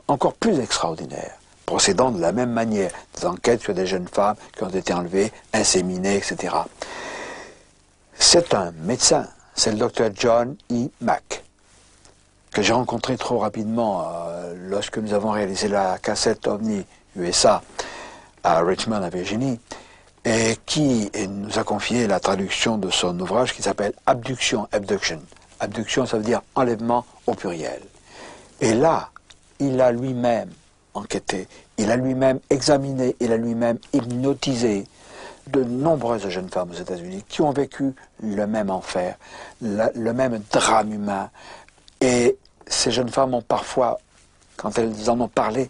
encore plus extraordinaire, procédant de la même manière, des enquêtes sur des jeunes femmes qui ont été enlevées, inséminées, etc. C'est un médecin, c'est le docteur John E. Mack, que j'ai rencontré trop rapidement lorsque nous avons réalisé la cassette OVNI USA à Richmond, à Virginie, et qui nous a confié la traduction de son ouvrage qui s'appelle Abduction. Abduction, ça veut dire enlèvement au pluriel. Et là, il a lui-même enquêté, il a lui-même examiné, il a lui-même hypnotisé de nombreuses jeunes femmes aux États-Unis qui ont vécu le même enfer, le même drame humain. Et ces jeunes femmes ont parfois, quand elles en ont parlé,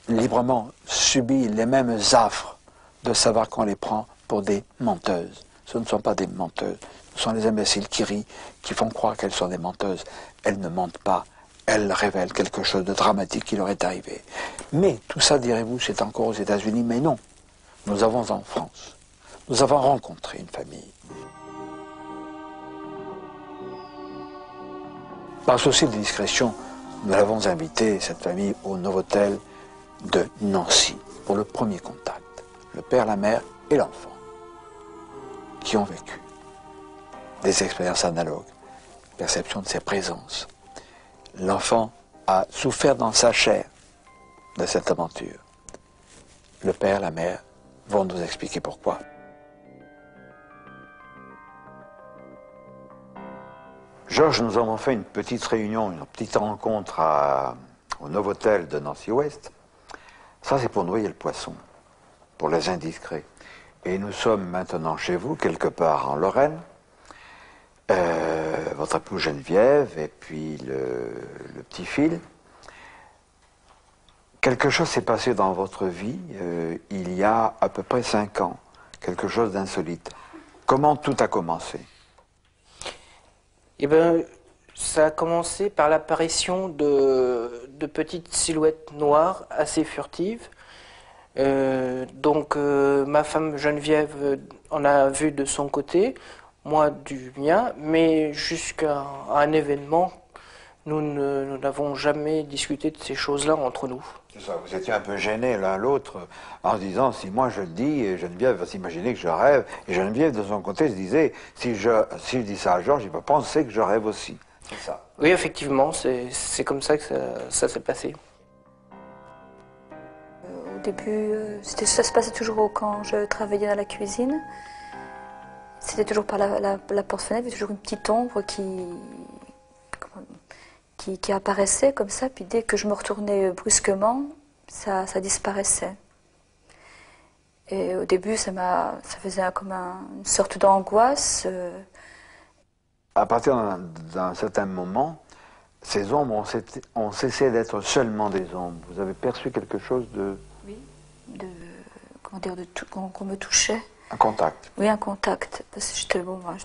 librement subi les mêmes affres de savoir qu'on les prend pour des menteuses. Ce ne sont pas des menteuses, ce sont les imbéciles qui rient, qui font croire qu'elles sont des menteuses. Elles ne mentent pas, elles révèlent quelque chose de dramatique qui leur est arrivé. Mais tout ça, direz-vous, c'est encore aux États-Unis, mais non. Nous avons en France, nous avons rencontré une famille. Par souci de discrétion, nous l'avons invité, cette famille, au Novotel de Nancy, pour le premier contact. Le père, la mère et l'enfant, qui ont vécu des expériences analogues, perception de ses présences. L'enfant a souffert dans sa chair de cette aventure. Le père, la mère vont nous expliquer pourquoi. Georges, nous avons fait une petite réunion, une petite rencontre au Novotel de Nancy-Ouest. Ça, c'est pour noyer le poisson, pour les indiscrets. Et nous sommes maintenant chez vous, quelque part en Lorraine. Votre épouse Geneviève et puis le petit Phil. Quelque chose s'est passé dans votre vie il y a à peu près 5 ans. Quelque chose d'insolite. Comment tout a commencé? Eh bien, ça a commencé par l'apparition de petites silhouettes noires assez furtives Donc ma femme Geneviève en a vu de son côté, moi du mien, mais jusqu'à un événement, nous n'avons jamais discuté de ces choses-là entre nous. C'est ça, vous étiez un peu gênés l'un l'autre en se disant, si moi je le dis, Geneviève va s'imaginer que je rêve, et Geneviève de son côté se disait, si je dis ça à Georges, il va penser que je rêve aussi. C'est ça. Oui, effectivement, c'est comme ça que ça s'est passé. Au début, ça se passait toujours quand je travaillais dans la cuisine. C'était toujours par la porte-fenêtre, il y avait toujours une petite ombre qui apparaissait comme ça, puis dès que je me retournais brusquement, ça disparaissait. Et au début, ça faisait comme une sorte d'angoisse. À partir d'un certain moment, ces ombres ont cessé d'être seulement des ombres. Vous avez perçu quelque chose de... Oui, qu'on me touchait. Un contact. Oui, un contact. Parce que j'étais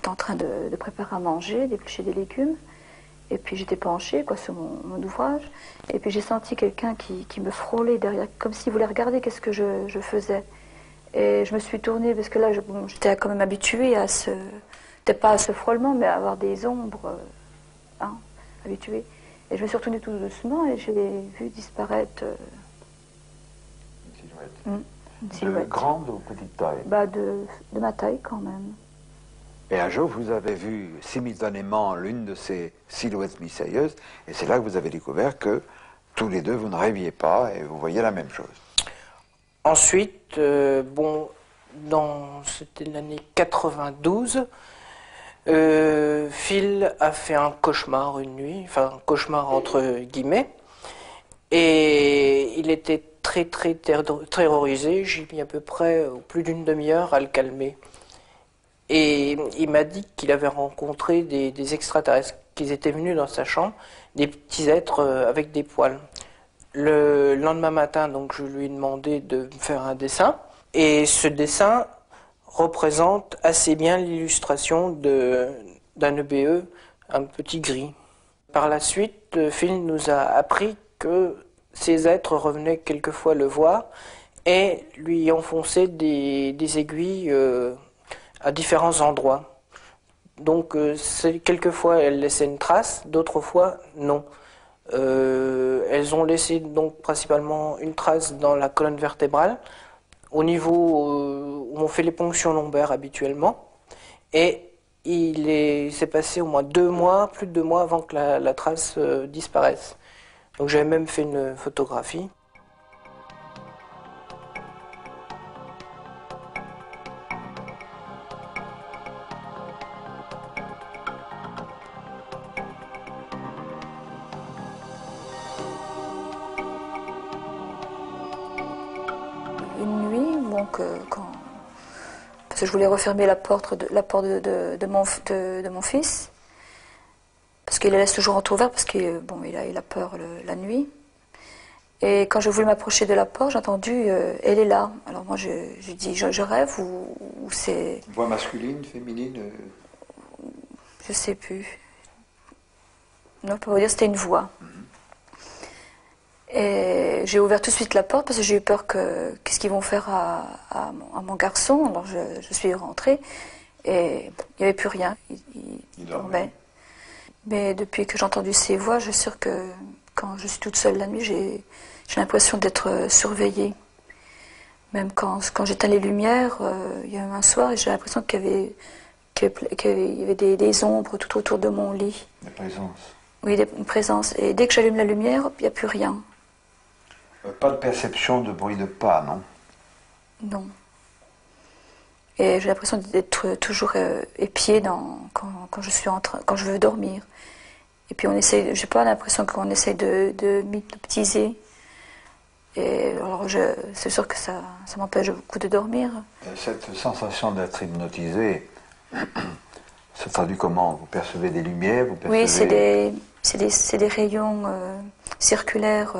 en train de préparer à manger, d'éplucher des légumes. Et puis j'étais penchée sur mon ouvrage. Et puis j'ai senti quelqu'un qui me frôlait derrière, comme s'il voulait regarder qu'est-ce que je faisais. Et je me suis tournée, parce que là, j'étais quand même habituée à peut-être pas à ce frôlement, mais à avoir des ombres, habituée. Et je me suis retournée tout doucement et j'ai vu disparaître... Une silhouette. Une silhouette. De grande ou petite taille? De ma taille quand même. Et un jour, vous avez vu simultanément l'une de ces silhouettes mystérieuses, et c'est là que vous avez découvert que tous les deux, vous ne rêviez pas et vous voyez la même chose. Ensuite, c'était l'année 92, Phil a fait un cauchemar une nuit, enfin un cauchemar entre guillemets, et il était très terrorisé. J'ai mis à peu près plus d'une demi-heure à le calmer. Et il m'a dit qu'il avait rencontré des extraterrestres, qu'ils étaient venus dans sa chambre, des petits êtres avec des poils. Le lendemain matin, donc, je lui ai demandé de me faire un dessin. Et ce dessin représente assez bien l'illustration d'un EBE, un petit gris. Par la suite, Phil nous a appris que ces êtres revenaient quelquefois le voir et lui enfonçaient des aiguilles à différents endroits. Donc quelquefois elles laissaient une trace, d'autres fois non. Elles ont laissé donc principalement une trace dans la colonne vertébrale, au niveau où on fait les ponctions lombaires habituellement, et il s'est passé au moins 2 mois, plus de 2 mois avant que la trace disparaisse. Donc j'avais même fait une photographie. Une nuit, parce que je voulais refermer la porte de mon fils, parce qu'il la laisse toujours entrouverte, parce qu'il a peur la nuit. Et quand je voulais m'approcher de la porte, j'ai entendu elle est là. Alors moi, je dis je rêve ou c'est... Voix masculine, féminine Je sais plus. Non, je peux vous dire, c'était une voix. Et j'ai ouvert tout de suite la porte parce que j'ai eu peur qu'est-ce qu'ils vont faire à mon garçon. Alors je suis rentrée et il n'y avait plus rien. Il dormait. Mais depuis que j'ai entendu ces voix, je suis sûre que quand je suis toute seule la nuit, j'ai l'impression d'être surveillée. Même quand j'éteins les lumières, il y a eu un soir et j'ai l'impression qu'il y avait des ombres tout autour de mon lit. Des présences. Oui, une présence. Et dès que j'allume la lumière, il n'y a plus rien. Pas de perception de bruit de pas, non? Non. Et j'ai l'impression d'être toujours épiée quand je veux dormir. Et puis j'ai pas l'impression qu'on essaie de m'hypnotiser. Et alors c'est sûr que ça m'empêche beaucoup de dormir. Et cette sensation d'être hypnotisé, ça traduit comment? Vous percevez des lumières, vous percevez... Oui, c'est des rayons circulaires,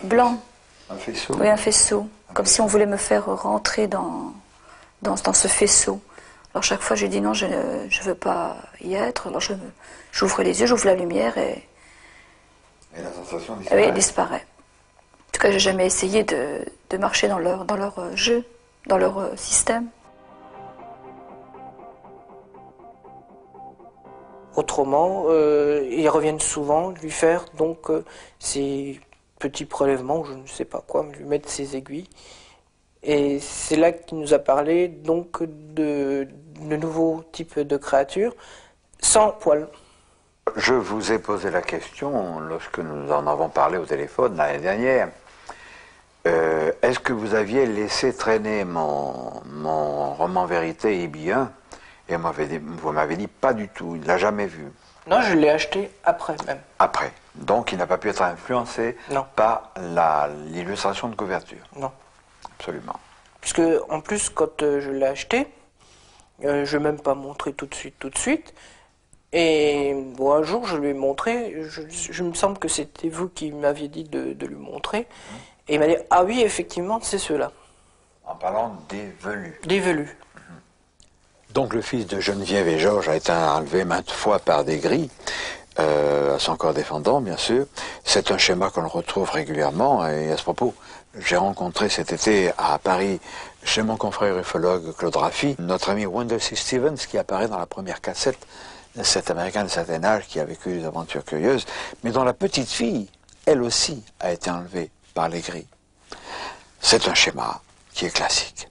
blanc. Un faisceau? Oui, un faisceau. Comme si on voulait me faire rentrer dans ce faisceau. Alors chaque fois, j'ai dit non, je ne veux pas y être. Alors j'ouvre les yeux, j'ouvre la lumière et Et la sensation Oui, disparaît. elle disparaît. En tout cas, j'ai jamais essayé de marcher dans leur jeu, dans leur système. Autrement, ils reviennent souvent lui faire donc ces petits prélèvements, ou je ne sais pas quoi, lui mettre ses aiguilles. Et c'est là qu'il nous a parlé donc de nouveaux types de créatures sans poils. Je vous ai posé la question lorsque nous en avons parlé au téléphone l'année dernière. Est-ce que vous aviez laissé traîner mon roman Vérité et bien? Et vous m'avez dit pas du tout, il ne l'a jamais vu. Non, je l'ai acheté après même. Après. Donc il n'a pas pu être influencé Non. par l'illustration de couverture. Non. Absolument. Puisque en plus, quand je l'ai acheté, je ne vais même pas montrer tout de suite. Et bon, un jour, je lui ai montré, je me semble que c'était vous qui m'aviez dit de lui montrer. Et il m'a dit, ah oui, effectivement, c'est ceux-là. En parlant des velus. Des velus. Donc le fils de Geneviève et Georges a été enlevé maintes fois par des grilles, à son corps défendant, bien sûr. C'est un schéma qu'on retrouve régulièrement. Et à ce propos, j'ai rencontré cet été à Paris, chez mon confrère ufologue Claude Raffi, notre ami Wendell C. Stevens, qui apparaît dans la première cassette, cet Américain de certain âge qui a vécu des aventures curieuses, mais dont la petite fille, elle aussi, a été enlevée par les grilles. C'est un schéma qui est classique.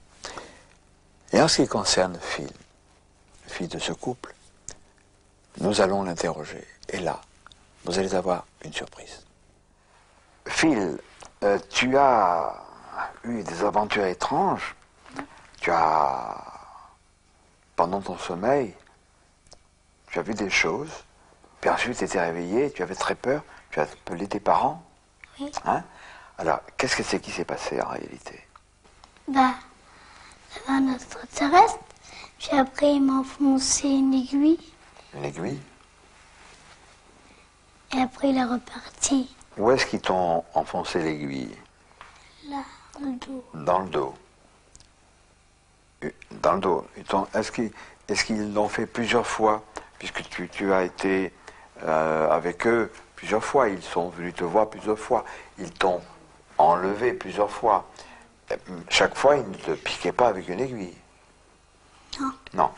Et en ce qui concerne Phil, le fils de ce couple, nous allons l'interroger. Et là, vous allez avoir une surprise. Phil, tu as eu des aventures étranges. Tu as, pendant ton sommeil, tu as vu des choses, puis ensuite tu étais réveillé, tu avais très peur, tu as appelé tes parents. Oui. Hein? Alors, qu'est-ce que c'est qui s'est passé en réalité? Bah, il y avait un extraterrestre, puis après il m'a enfoncé une aiguille, Une aiguille? et après il est reparti, Où est-ce qu'ils t'ont enfoncé l'aiguille? là, dans le dos. Dans le dos. Dans le dos. Est-ce qu'ils l'ont fait plusieurs fois? Puisque tu as été avec eux plusieurs fois, ils sont venus te voir plusieurs fois, ils t'ont enlevé plusieurs fois. Chaque fois, ils ne te piquaient pas avec une aiguille. Non. Non.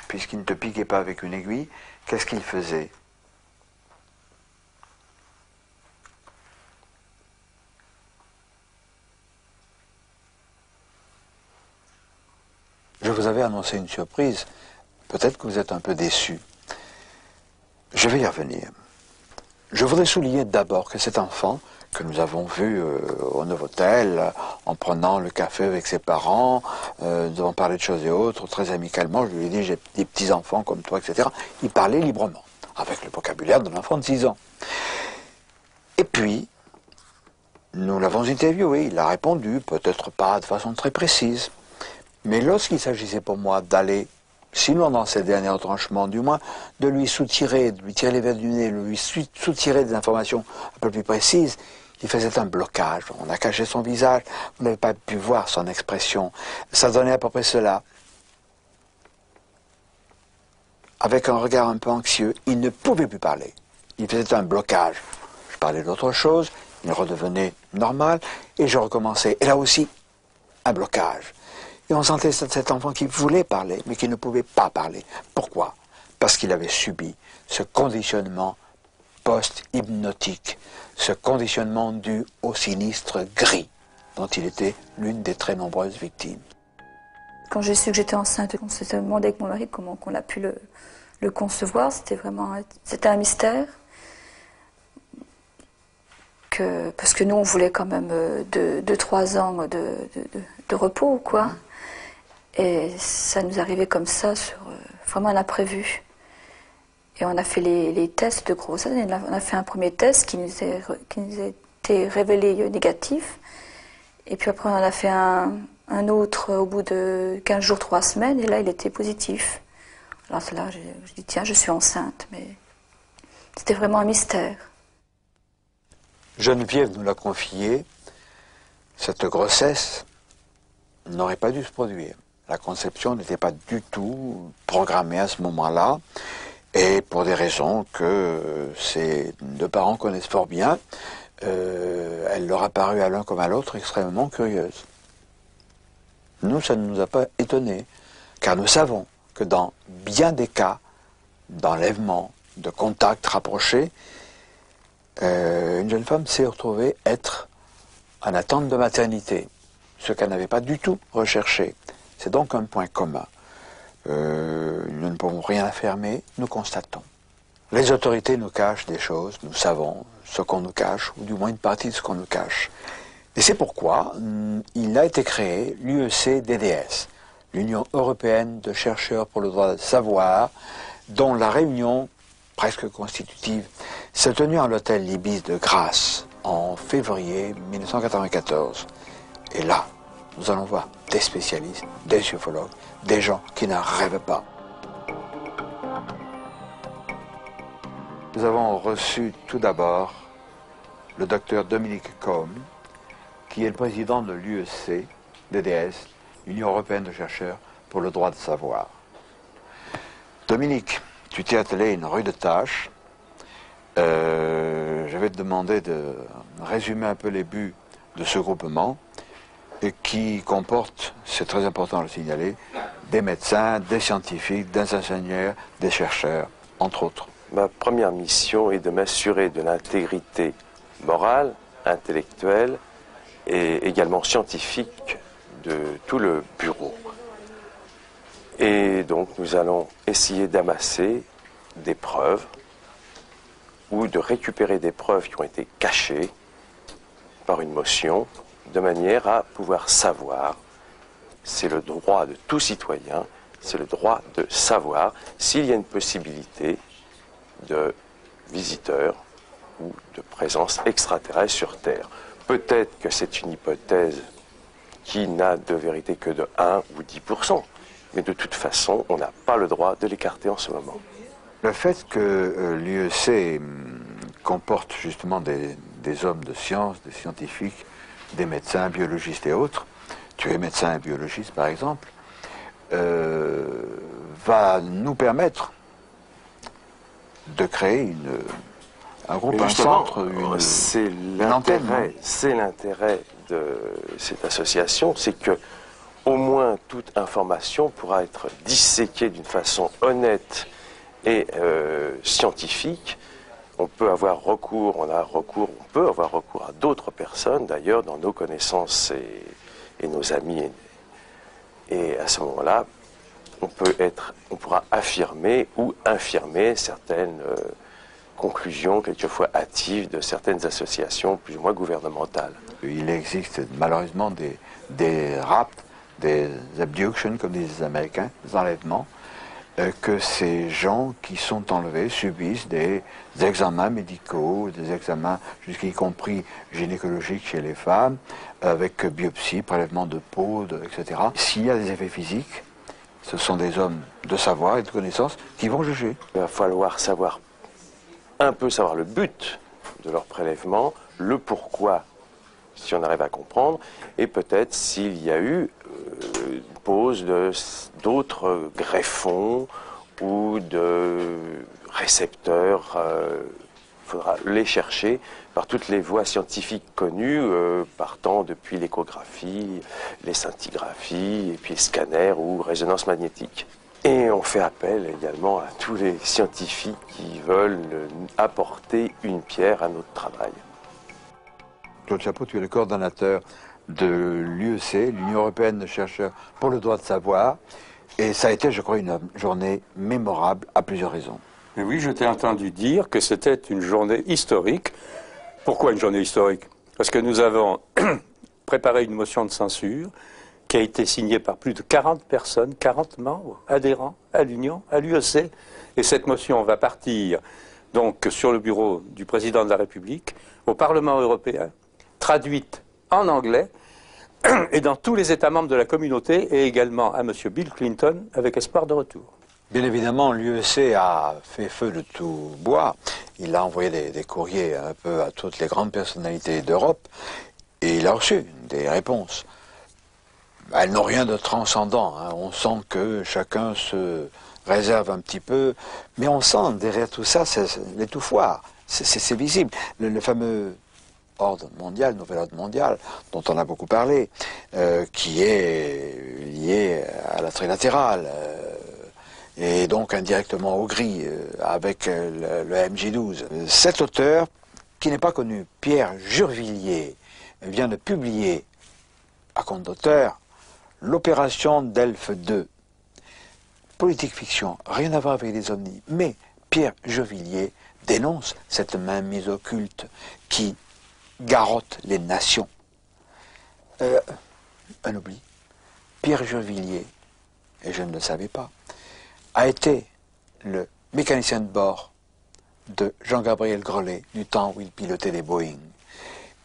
Puisqu'ils ne te piquaient pas avec une aiguille, qu'est-ce qu'ils faisaient? Je vous avais annoncé une surprise. Peut-être que vous êtes un peu déçus. Je vais y revenir. Je voudrais souligner d'abord que cet enfant que nous avons vu au Novotel, en prenant le café avec ses parents, nous avons parlé de choses et autres, très amicalement, je lui ai dit, j'ai des petits-enfants comme toi, etc. Il parlait librement, avec le vocabulaire d'un enfant de 6 ans. Et puis, nous l'avons interviewé, il a répondu, peut-être pas de façon très précise, mais lorsqu'il s'agissait pour moi d'aller, sinon dans ses derniers retranchements, du moins de lui soutirer, de lui tirer les verres du nez, de lui soutirer des informations un peu plus précises, il faisait un blocage. On a caché son visage, vous n'avez pas pu voir son expression. Ça donnait à peu près cela. Avec un regard un peu anxieux, il ne pouvait plus parler. Il faisait un blocage. Je parlais d'autre chose, il redevenait normal, et je recommençais. Et là aussi, un blocage. Et on sentait cet enfant qui voulait parler, mais qui ne pouvait pas parler. Pourquoi? Parce qu'il avait subi ce conditionnement post-hypnotique, ce conditionnement dû au sinistre gris, dont il était l'une des très nombreuses victimes. Quand j'ai su que j'étais enceinte, on s'est demandé avec mon mari comment on a pu le concevoir. C'était un mystère. Parce que nous, on voulait quand même 2-3 ans de repos, quoi. Et ça nous arrivait comme ça, sur vraiment un imprévu. Et on a fait les tests de grossesse. On a fait un premier test qui nous a été révélé négatif. Et puis après, on en a fait un autre au bout de 15 jours, 3 semaines. Et là, il était positif. Alors là, j'ai dit, tiens, je suis enceinte. Mais c'était vraiment un mystère. Geneviève nous l'a confié, cette grossesse n'aurait pas dû se produire. La conception n'était pas du tout programmée à ce moment-là. Et pour des raisons que ces deux parents connaissent fort bien, elle leur a paru à l'un comme à l'autre extrêmement curieuse. Nous, ça ne nous a pas étonnés, car nous savons que dans bien des cas d'enlèvement, de contact rapproché, une jeune femme s'est retrouvée être en attente de maternité, ce qu'elle n'avait pas du tout recherché. C'est donc un point commun. Nous ne pouvons rien affirmer, nous constatons. Les autorités nous cachent des choses, nous savons ce qu'on nous cache, ou du moins une partie de ce qu'on nous cache. Et c'est pourquoi il a été créé l'UEC-DDS, l'Union européenne de chercheurs pour le droit de savoir, dont la réunion presque constitutive s'est tenue à l'hôtel Libis de Grasse en février 1994. Et là, nous allons voir des spécialistes, des ufologues, des gens qui n'en rêvent pas. Nous avons reçu tout d'abord le docteur Dominique Combe, qui est le président de l'UEC, DDS, l'Union européenne de chercheurs pour le droit de savoir. Dominique, tu t'es attelé à une rude tâche. Je vais te demander de résumer un peu les buts de ce groupement, et qui comporte, c'est très important de le signaler, des médecins, des scientifiques, des ingénieurs, des chercheurs, entre autres. Ma première mission est de m'assurer de l'intégrité morale, intellectuelle et également scientifique de tout le bureau. Et donc nous allons essayer d'amasser des preuves ou de récupérer des preuves qui ont été cachées par une motion, de manière à pouvoir savoir, c'est le droit de tout citoyen, c'est le droit de savoir s'il y a une possibilité de visiteurs ou de présence extraterrestre sur Terre. Peut-être que c'est une hypothèse qui n'a de vérité que de 1 ou 10%, mais de toute façon, on n'a pas le droit de l'écarter en ce moment. Le fait que l'UEC comporte justement des hommes de science, des scientifiques, des médecins, biologistes et autres, tu es médecin et biologiste par exemple, va nous permettre de créer un groupe, un centre, c'est l'intérêt de cette association, c'est que au moins toute information pourra être disséquée d'une façon honnête et scientifique. On peut avoir recours, on peut avoir recours à d'autres personnes, d'ailleurs, dans nos connaissances et nos amis. Et à ce moment-là, on pourra affirmer ou infirmer certaines conclusions, quelquefois hâtives, de certaines associations plus ou moins gouvernementales. Il existe malheureusement des rapts, des abductions, comme disent les Américains, des enlèvements, que ces gens qui sont enlevés subissent des examens médicaux, des examens jusqu'y compris gynécologiques chez les femmes, avec biopsie, prélèvement de peau, etc. S'il y a des effets physiques, ce sont des hommes de savoir et de connaissance qui vont juger. Il va falloir savoir le but de leur prélèvement, le pourquoi, si on arrive à comprendre, et peut-être s'il y a eu pose d'autres greffons ou de récepteurs. Il faudra les chercher par toutes les voies scientifiques connues, partant depuis l'échographie, les scintigraphies, et puis scanners ou résonance magnétique. Et on fait appel également à tous les scientifiques qui veulent apporter une pierre à notre travail. Claude Chapeau, tu es le coordonnateur de l'UEC, l'Union européenne de chercheurs pour le droit de savoir, et ça a été, je crois, une journée mémorable à plusieurs raisons. Mais oui, je t'ai entendu dire que c'était une journée historique. Pourquoi une journée historique? Parce que nous avons préparé une motion de censure qui a été signée par plus de 40 personnes, 40 membres adhérents à l'Union, à l'UEC, et cette motion va partir donc sur le bureau du président de la République, au Parlement européen, traduite en anglais, et dans tous les États membres de la communauté, et également à M. Bill Clinton, avec espoir de retour. Bien évidemment, l'UEC a fait feu de tout bois. Il a envoyé des courriers un peu à toutes les grandes personnalités d'Europe, et il a reçu des réponses. Elles n'ont rien de transcendant, hein. On sent que chacun se réserve un petit peu, mais on sent derrière tout ça, c'est l'étouffoir, c'est visible. Le fameux ordre mondial, nouvel ordre mondial, dont on a beaucoup parlé, qui est lié à la trilatérale, et donc indirectement au gris, avec le MJ12. Cet auteur, qui n'est pas connu, Pierre Jurvillier, vient de publier, à compte d'auteur, l'opération Delphes 2. Politique fiction, rien à voir avec les ovnis, mais Pierre Jurvillier dénonce cette mainmise occulte qui garotte les nations. Un oubli, Pierre Jurvillier, et je ne le savais pas, a été le mécanicien de bord de Jean-Gabriel Grelet du temps où il pilotait des Boeing.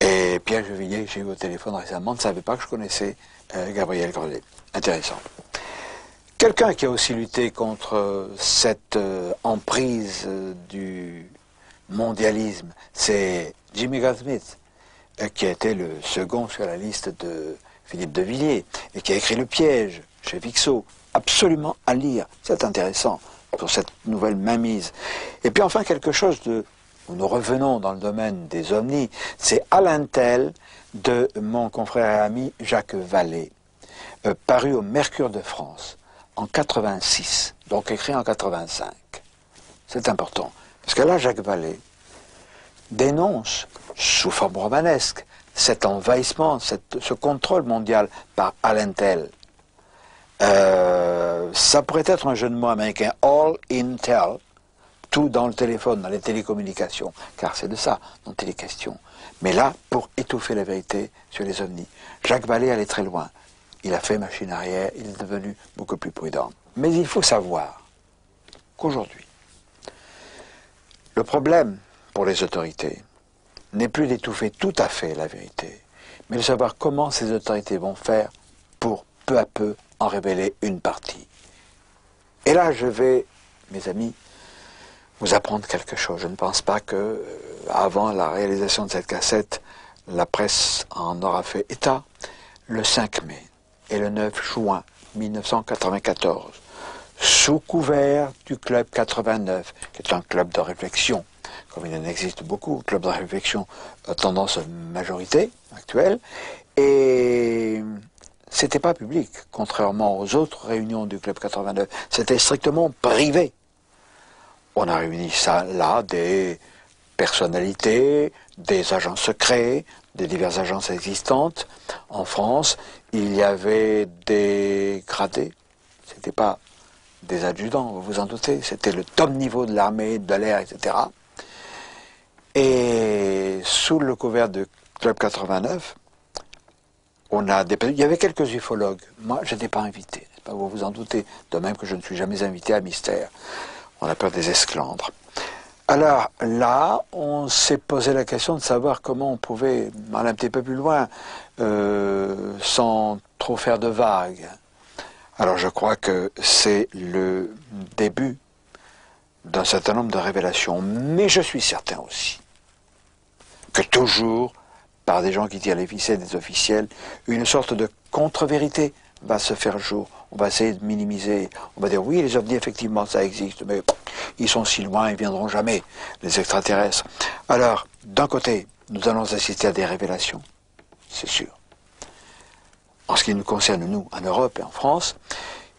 Et Pierre Jurvillier, j'ai eu au téléphone récemment, ne savait pas que je connaissais Gabriel Grelet. Intéressant. Quelqu'un qui a aussi lutté contre cette emprise du mondialisme, c'est Jimmy Goldsmith, qui a été le second sur la liste de Philippe de Villiers, et qui a écrit Le Piège chez Vixo. Absolument à lire, c'est intéressant pour cette nouvelle mainmise. Et puis enfin quelque chose de... Nous revenons dans le domaine des ovnis, c'est À l'intel de mon confrère et ami Jacques Vallée, paru au Mercure de France en 86, donc écrit en 85. C'est important, parce que là Jacques Vallée dénonce, sous forme romanesque, cet envahissement, ce contrôle mondial par À l'intel. Ça pourrait être un jeu de mots américain, all intel, tout dans le téléphone, dans les télécommunications, car c'est de ça dont il est question. Mais là, pour étouffer la vérité sur les ovnis. Jacques Vallée allait très loin. Il a fait machine arrière, il est devenu beaucoup plus prudent. Mais il faut savoir qu'aujourd'hui, le problème pour les autorités n'est plus d'étouffer tout à fait la vérité, mais de savoir comment ces autorités vont faire pour peu à peu en révéler une partie. Et là, je vais, mes amis, vous apprendre quelque chose. Je ne pense pas que, avant la réalisation de cette cassette, la presse en aura fait état. Le 5 mai et le 9 juin 1994, sous couvert du Club 89, qui est un club de réflexion, comme il en existe beaucoup, club de réflexion à tendance majorité actuelle, et c'était pas public, contrairement aux autres réunions du Club 89. C'était strictement privé. On a réuni ça là, des personnalités, des agents secrets, des diverses agences existantes. En France, il y avait des gradés. C'était pas des adjudants, vous vous en doutez. C'était le top niveau de l'armée, de l'air, etc. Et sous le couvert du Club 89, il y avait quelques ufologues. Moi, je n'étais pas invité. Vous vous en doutez. De même que je ne suis jamais invité à Mystère. On a peur des esclandres. Alors là, on s'est posé la question de savoir comment on pouvait aller un petit peu plus loin, sans trop faire de vagues. Alors je crois que c'est le début d'un certain nombre de révélations. Mais je suis certain aussi que toujours, par des gens qui tirent les ficelles des officiels, une sorte de contre-vérité va se faire jour. On va essayer de minimiser. On va dire, oui, les ovnis, effectivement, ça existe, mais ils sont si loin, ils ne viendront jamais, les extraterrestres. Alors, d'un côté, nous allons assister à des révélations, c'est sûr. En ce qui nous concerne, nous, en Europe et en France,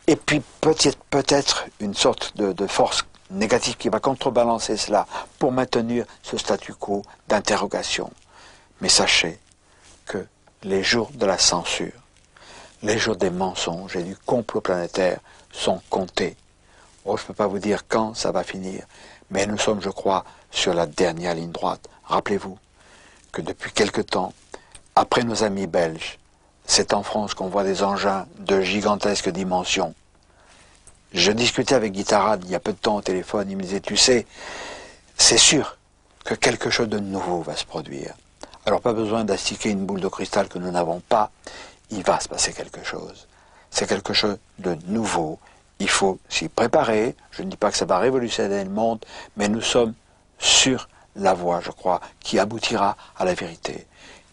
et puis peut-être une sorte de force négative qui va contrebalancer cela pour maintenir ce statu quo d'interrogation. Mais sachez que les jours de la censure, les jours des mensonges et du complot planétaire sont comptés. Oh, je ne peux pas vous dire quand ça va finir, mais nous sommes, je crois, sur la dernière ligne droite. Rappelez-vous que depuis quelque temps, après nos amis belges, c'est en France qu'on voit des engins de gigantesques dimensions. Je discutais avec Guitarade il y a peu de temps au téléphone, il me disait, tu sais, c'est sûr que quelque chose de nouveau va se produire. Alors pas besoin d'astiquer une boule de cristal que nous n'avons pas, il va se passer quelque chose. C'est quelque chose de nouveau. Il faut s'y préparer. Je ne dis pas que ça va révolutionner le monde, mais nous sommes sur la voie, je crois, qui aboutira à la vérité.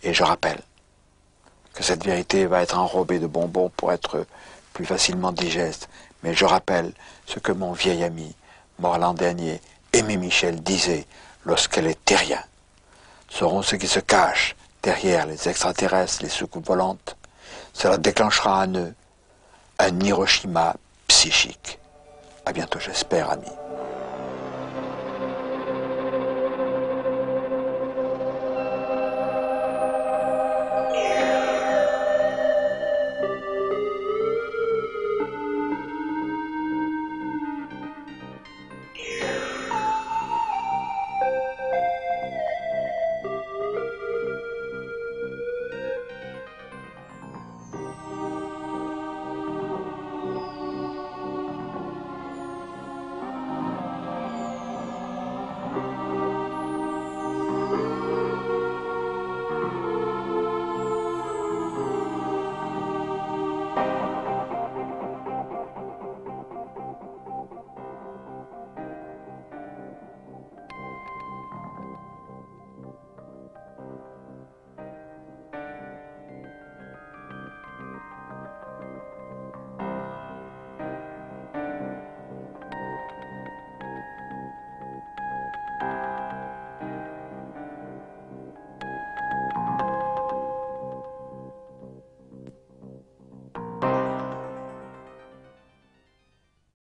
Et je rappelle que cette vérité va être enrobée de bonbons pour être plus facilement digeste, mais je rappelle ce que mon vieil ami, mort l'an dernier, Aimé Michel disait lorsqu'elle est terrien. Sauront ceux qui se cachent derrière les extraterrestres, les soucoupes volantes. Cela déclenchera en eux un Hiroshima psychique. À bientôt, j'espère, amis.